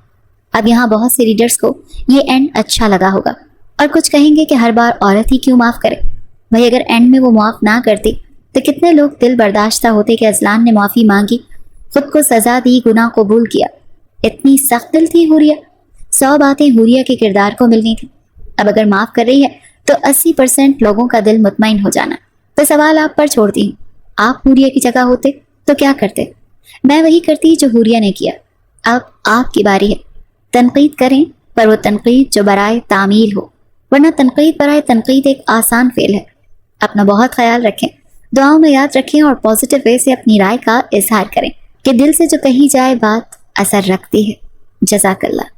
اب یہاں بہت سے ریڈرز کو یہ اینڈ اچھا لگا ہوگا، اور کچھ کہیں گے کہ ہر بار عورت ہی کیوں معاف کرے۔ بھئی اگر اینڈ میں وہ معاف نہ کرتی تو کتنے لوگ دل برداشتہ ہوتے کہ اذلان نے معافی مانگی، خود کو سزا دی، گناہ قبول کیا۔ اتنی سخت دل تھی حوریہ، 100 باتیں حوریہ کے کردار کو ملنی تھی۔ اب اگر معاف کر رہی ہے تو 80% لوگوں کا دل مطمئن ہو جانا۔ تو سوال آپ پر چھوڑتی ہوں، آپ حوریہ کی جگہ ہوتے تو کیا کرتے؟ میں وہی کرتی جو حوریہ نے کیا۔ اب آپ کی باری ہے، تنقید کریں، پر وہ تنقید جو برائے تعمیل ہو، ورنہ تنقید برائے تنقید ایک آسان فعل ہے۔ اپنا بہت خیال رکھیں، دعاؤں میں یاد رکھیں، اور پازیٹیو وے سے اپنی رائے کا اظہار کریں کہ دل سے جو کہی جائے بات اثر رکھتی ہے۔ جزاک اللہ۔